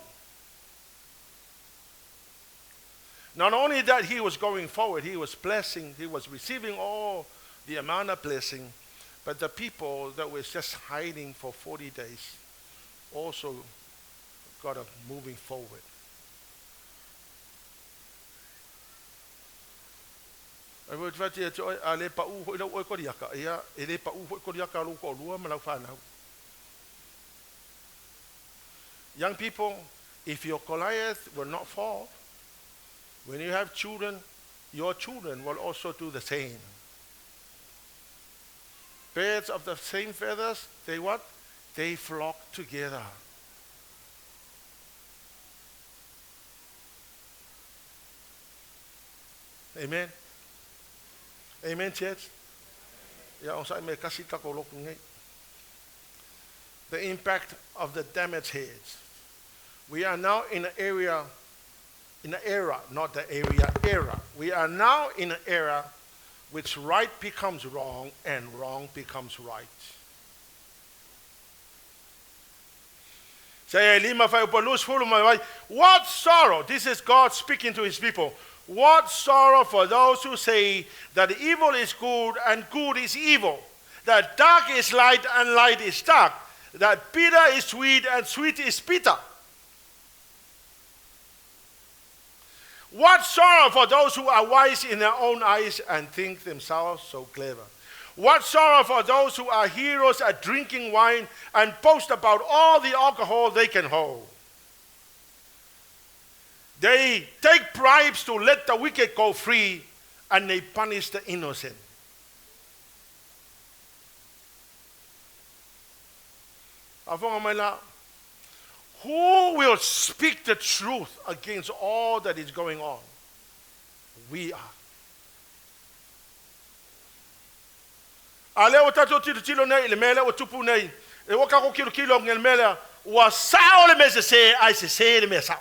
Not only that he was going forward, he was blessing, he was receiving all the amount of blessing, but the people that was just hiding for 40 days also got up moving forward. Young people, if your Goliath will not fall, when you have children, your children will also do the same. Birds of the same feathers, they what? They flock together. Amen. Amen, church. The impact of the damaged heads. We are now in an era, not the area, era. We are now in an era which right becomes wrong and wrong becomes right. What sorrow, this is God speaking to his people. What sorrow for those who say that evil is good and good is evil, that dark is light and light is dark, that bitter is sweet and sweet is bitter. What sorrow for those who are wise in their own eyes and think themselves so clever. What sorrow for those who are heroes at drinking wine and boast about all the alcohol they can hold. They take bribes to let the wicked go free and they punish the innocent. Who will speak the truth against all that is going on? We are. Ale o tato tilo nei le mele o tupu nei. E o kako kilo ngel mele ua sao le mese se ai se le mesa.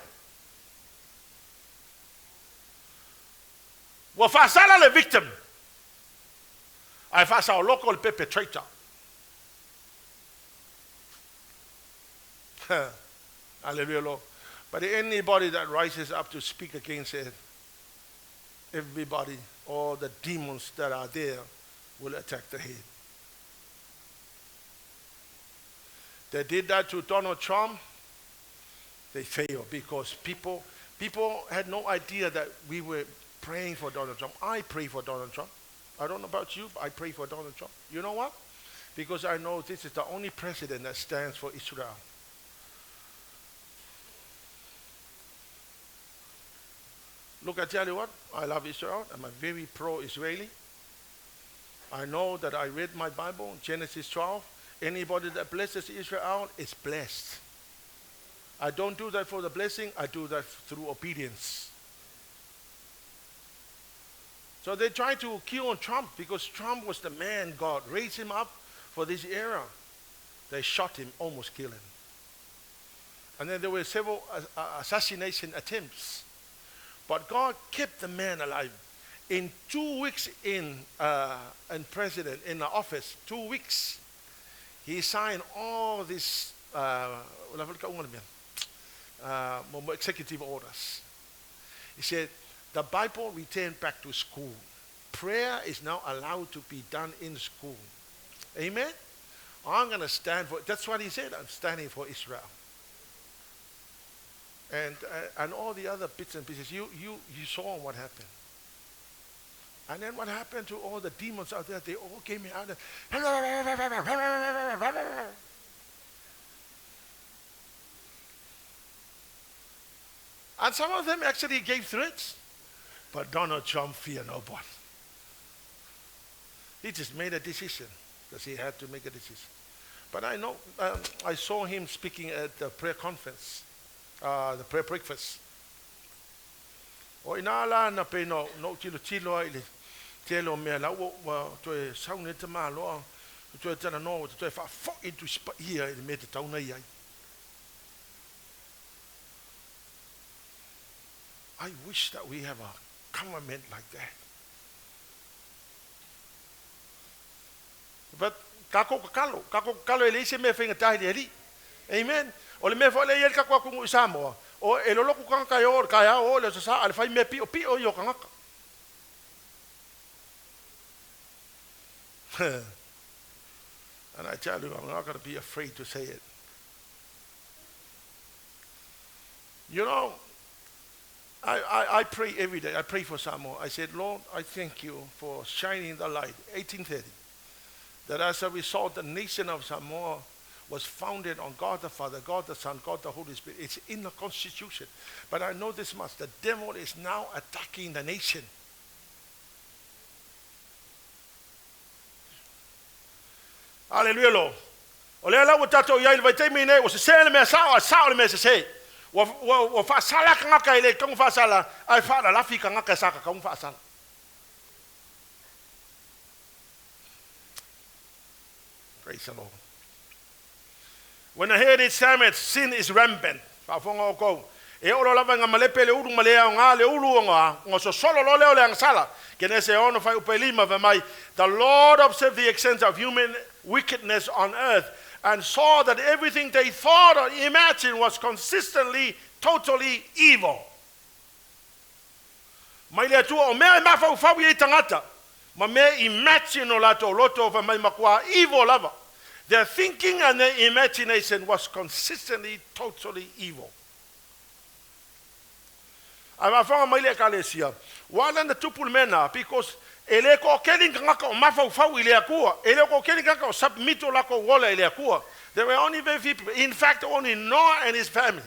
Ua whaasala le victim. Ai whaasao loko le perpetrator. Hallelujah, Lord. But anybody that rises up to speak against it, everybody, all the demons that are there will attack the head. They did that to Donald Trump. They failed because people had no idea that we were praying for Donald Trump. I pray for Donald Trump. I don't know about you, but I pray for Donald Trump. You know what? Because I know this is the only president that stands for Israel. Look, I tell you what, I love Israel. I'm a very pro-Israeli. I know that I read my Bible, Genesis 12. Anybody that blesses Israel is blessed. I don't do that for the blessing. I do that through obedience. So they tried to kill Trump because Trump was the man God raised him up for this era. They shot him, almost killed him. And then there were several assassination attempts. But God kept the man alive. In 2 weeks in president, in the office, 2 weeks, he signed all these executive orders. He said, the Bible returned back to school. Prayer is now allowed to be done in school. Amen? I'm going to stand for, that's what he said, I'm standing for Israel. And all the other bits and pieces, you saw what happened. And then what happened to all the demons out there? They all came out and some of them actually gave threats. But Donald Trump feared nobody. He just made a decision because he had to make a decision. But I know, I saw him speaking at the prayer conference. The prayer breakfast. O ina la na pe no tilo ai le telo me la o to e saune te malo to e tana no to e fa fo into here e me te tauna ai. I wish that we have a government like that. But kako kalo ele se me fenga tai ali. Amen. O le me fo le yel ka kwa ku Samoa o e lo ku kan ka yo ka ya o le sa al fai me pi o yo kan ka. And I tell you, I'm not going to be afraid to say it. You know, I pray every day. I pray for Samoa. I said, Lord, I thank you for shining the light, 1830, that as a result, the nation of Samoa was founded on God the Father, God the Son, God the Holy Spirit. It's in the Constitution. But I know this much. The devil is now attacking the nation. Hallelujah, Lord. Ole la utato ya ile vai mine o se sele me sa le me se se. Wa fa sala ka ka ile ka fa sala ai fa la fi ka ka sa ka fa sala. Praise the Lord. When I hear this sermon, sin is rampant. Fa fonga ko. E o la vanga malepe le uru male nga le uru nga ngo so solo lo le ang sala. Kene se ono fa upelima va mai. The Lord observed the extent of human wickedness on earth and saw that everything they thought or imagined was consistently, totally evil. Mai le tu o me ma fa wi tangata. Ma me imagine o lato loto va mai makwa evil lava. Their thinking and their imagination was consistently, totally evil. I'm from Malaki Kalesia. One and the Tupu mena because ele ko keling ngaka o mafau ile akua. Ele ko keling ngaka o submito lako wola ile akua. There were only very few people. In fact, only Noah and his family.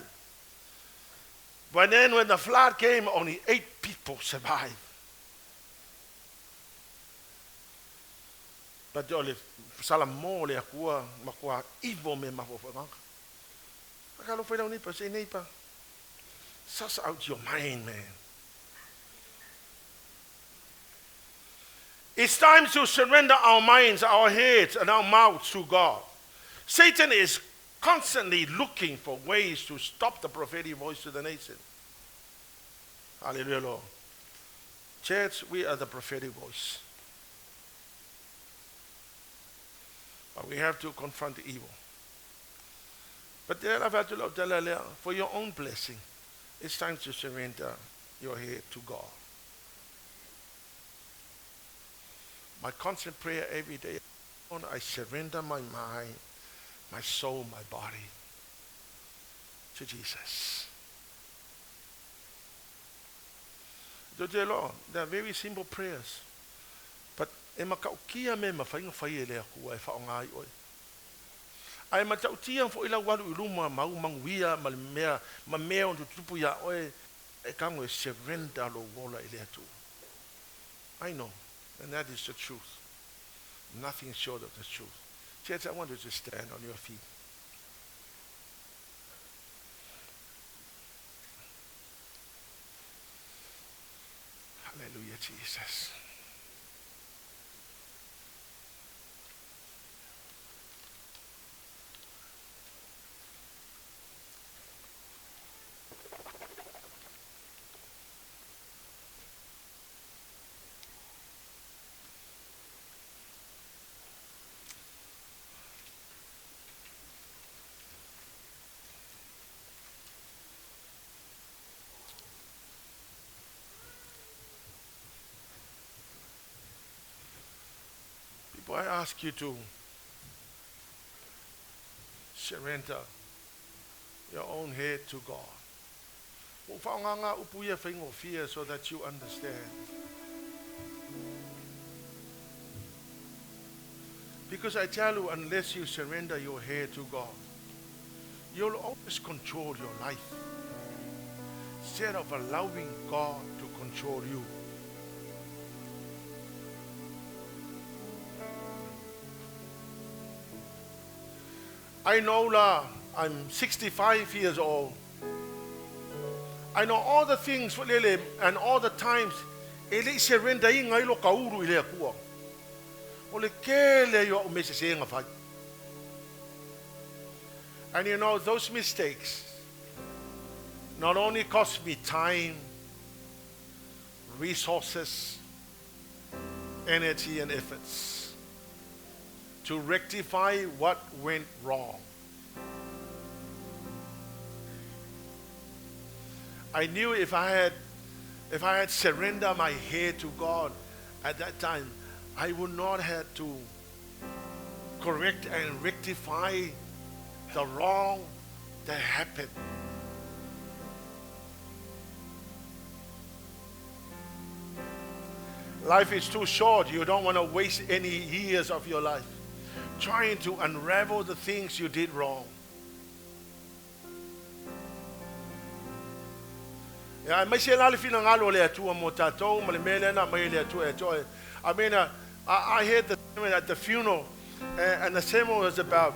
But then when the flood came, only 8 people survived. But ole salamo le akua makua evil me mafau ngaka. Akalo foi ni pa se nei pa. Suss out your mind, man. It's time to surrender our minds, our heads, and our mouths to God. Satan is constantly looking for ways to stop the prophetic voice to the nation. Hallelujah, Lord. Church, we are the prophetic voice. But we have to confront the evil. But for your own blessing, it's time to surrender your head to God. My constant prayer every day, I surrender my mind, my soul, my body to Jesus. Dear Lord, they are very simple prayers. But e makaukia me mawhainga whai lea kua e whaongai oi. Ai matautia fo ila walu I Leauma mau manguia ma mea on tupu ya oi e kango e surrender lo wola I lea tu. I know, and that is the truth. Nothing short of the truth. Church, I want you to stand on your feet. Hallelujah, Jesus. I ask you to surrender your own head to God. So that you understand. Because I tell you, unless you surrender your head to God, you'll always control your life instead of allowing God to control you. I know I'm 65 years old. I know all the things and all the times. And you know, those mistakes not only cost me time, resources, energy, and efforts to rectify what went wrong. I knew if I had surrendered my head to God at that time, I would not have to correct and rectify the wrong that happened. Life is too short. You don't want to waste any years of your life trying to unravel the things you did wrong. I mean, I heard the sermon at the funeral, and the sermon was about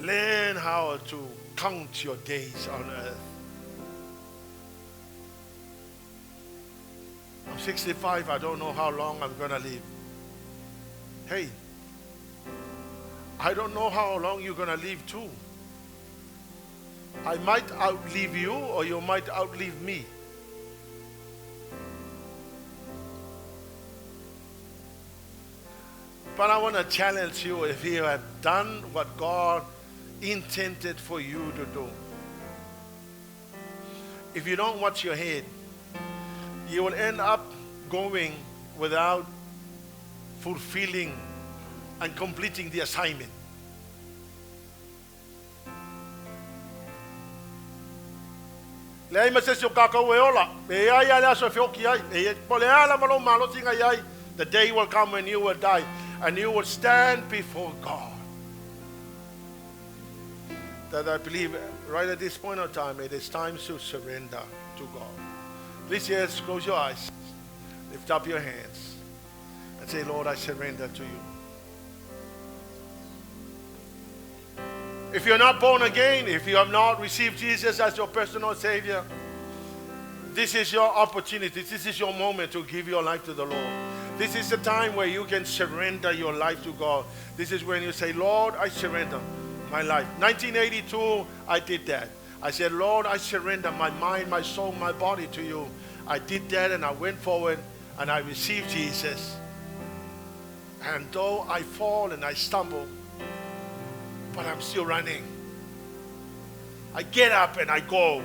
learn how to count your days on earth. I'm 65, I don't know how long I'm going to live. Hey, I don't know how long you're going to live too. I might outlive you, or you might outlive me. But I want to challenge you, if you have done what God intended for you to do. If you don't watch your head, you will end up going without fulfilling and completing the assignment. The day will come when you will die and you will stand before God. That I believe right at this point of time, it is time to surrender to God. Please, yes, close your eyes. Lift up your hands and say, Lord, I surrender to you. If you're not born again, if you have not received Jesus as your personal Savior, this is your opportunity. This is your moment to give your life to the Lord. This is the time where you can surrender your life to God. This is when you say, Lord, I surrender my life. 1982, I did that. I said, Lord, I surrender my mind, my soul, my body to you. I did that and I went forward and I received Jesus. And though I fall and I stumble, but I'm still running. I get up and I go.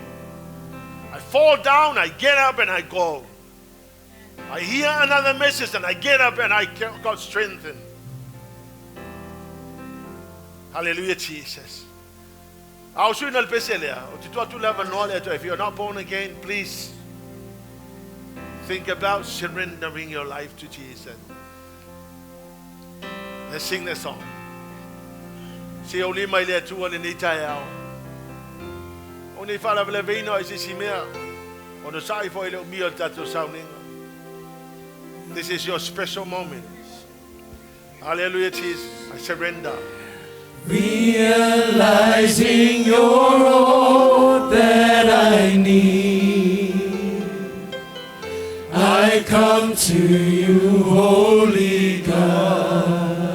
I fall down, I get up and I go. I hear another message and I get up and I got strengthened. Hallelujah, Jesus. If you're not born again, please think about surrendering your life to Jesus. Let's sing this song. Si oli mai le tua le ni tai ao. Oni fala vele vino isi simea. Ono sai foi le mio tatu sauninga. This is your special moment. Hallelujah, Jesus. I surrender. Realizing you're all that I need, I come to you, Holy God,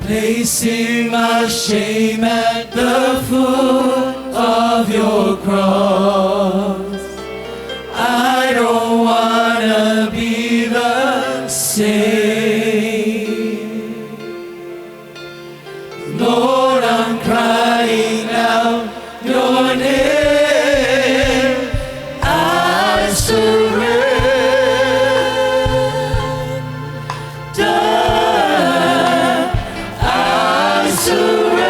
placing my shame at the foot of your cross. I don't wanna be the same. Lord, I'm crying out your name. I surrender. I surrender.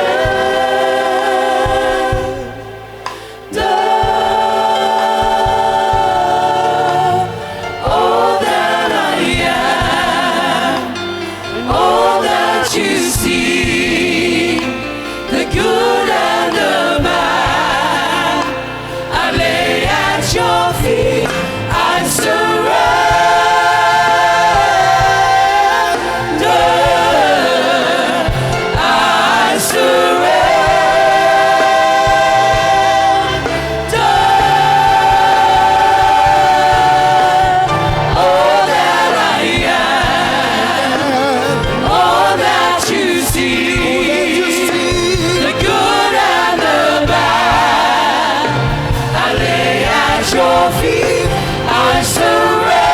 All that I am, all that you see. The good and the bad, I lay at your feet. I surrender. I surrender. All that I am, all that you see. Your feet, I surrender.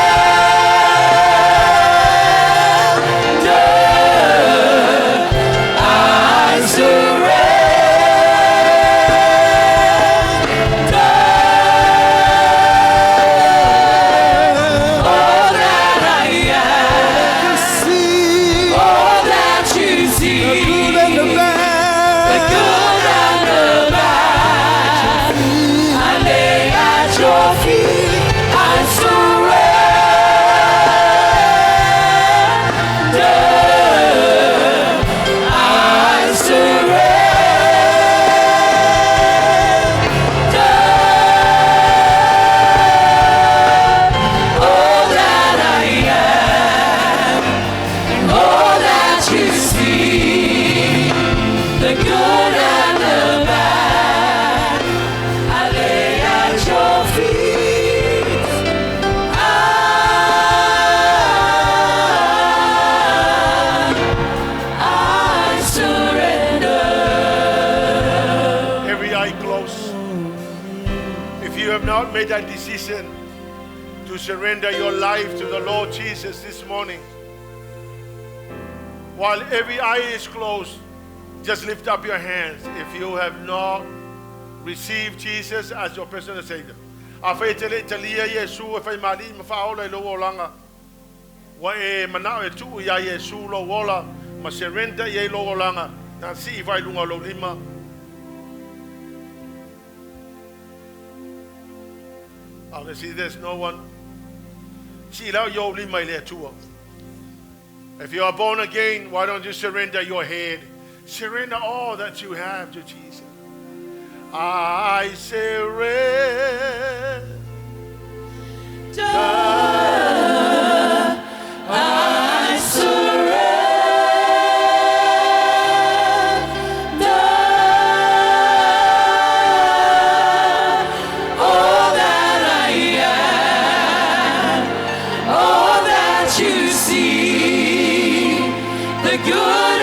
I surrender. All that I am, all that you see, the good and the bad, I lay at your feet. I surrender. I surrender. All that I am, and all that you see, the good and the bad, I lay at your feet. I surrender. Every eye closed. If you have not made that decision to surrender your life to the Lord Jesus this morning, while every eye is closed, just lift up your hands if you have not received Jesus as your personal Savior. Afaitele talia Yesu afai mali mafaola lo olanga. Wa e manao e tu ya Yesu lo wola ma surrender ye lo olanga. Na si vai lunga lo lima. Honestly, there's no one. Si lao yo lima ile tua. If you are born again, why don't you surrender your head? Surrender all that you have to Jesus. I surrender. I surrender. All that I am, all that you see, the good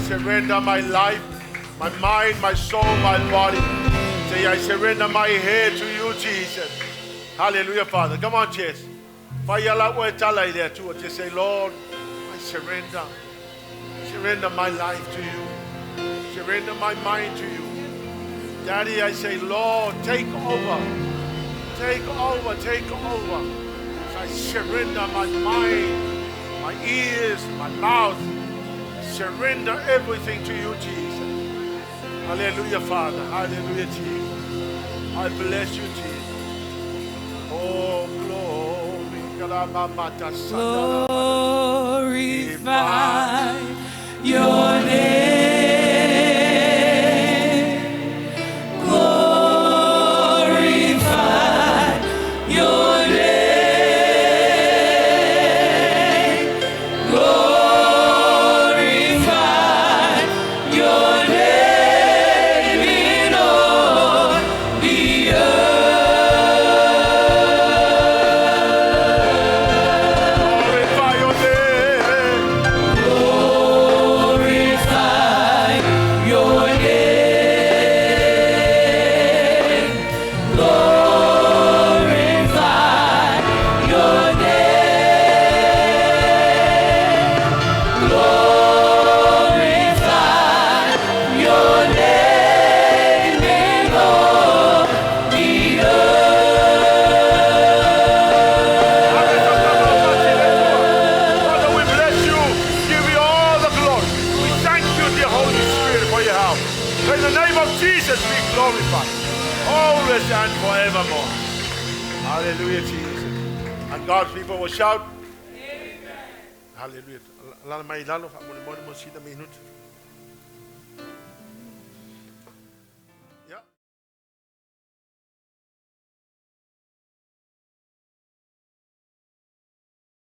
surrender my life, my mind, my soul, my body. Say, I surrender my head to you, Jesus. Hallelujah, Father. Come on, church. There too. Just say, Lord, I surrender. Surrender my life to you. Surrender my mind to you. Daddy, I say, Lord, take over. Take over, take over. I surrender my mind, my ears, my mouth. Surrender everything to you, Jesus. Hallelujah, Father. Hallelujah, Jesus. I bless you, Jesus. Oh, glory. Glorify your name. Glorify your name. Glorify your name in all the Glorify your name. Glorify your name. Glorify your name. Glorify your name in all the Father, we bless you. Give you all the glory. We thank you, dear Holy Spirit, for your help. In the name of Jesus, be glorified. Always and forevermore. Hallelujah, Jesus. And God's people will shout. Amen. Hallelujah. Lalo may lalo, mo sila minute.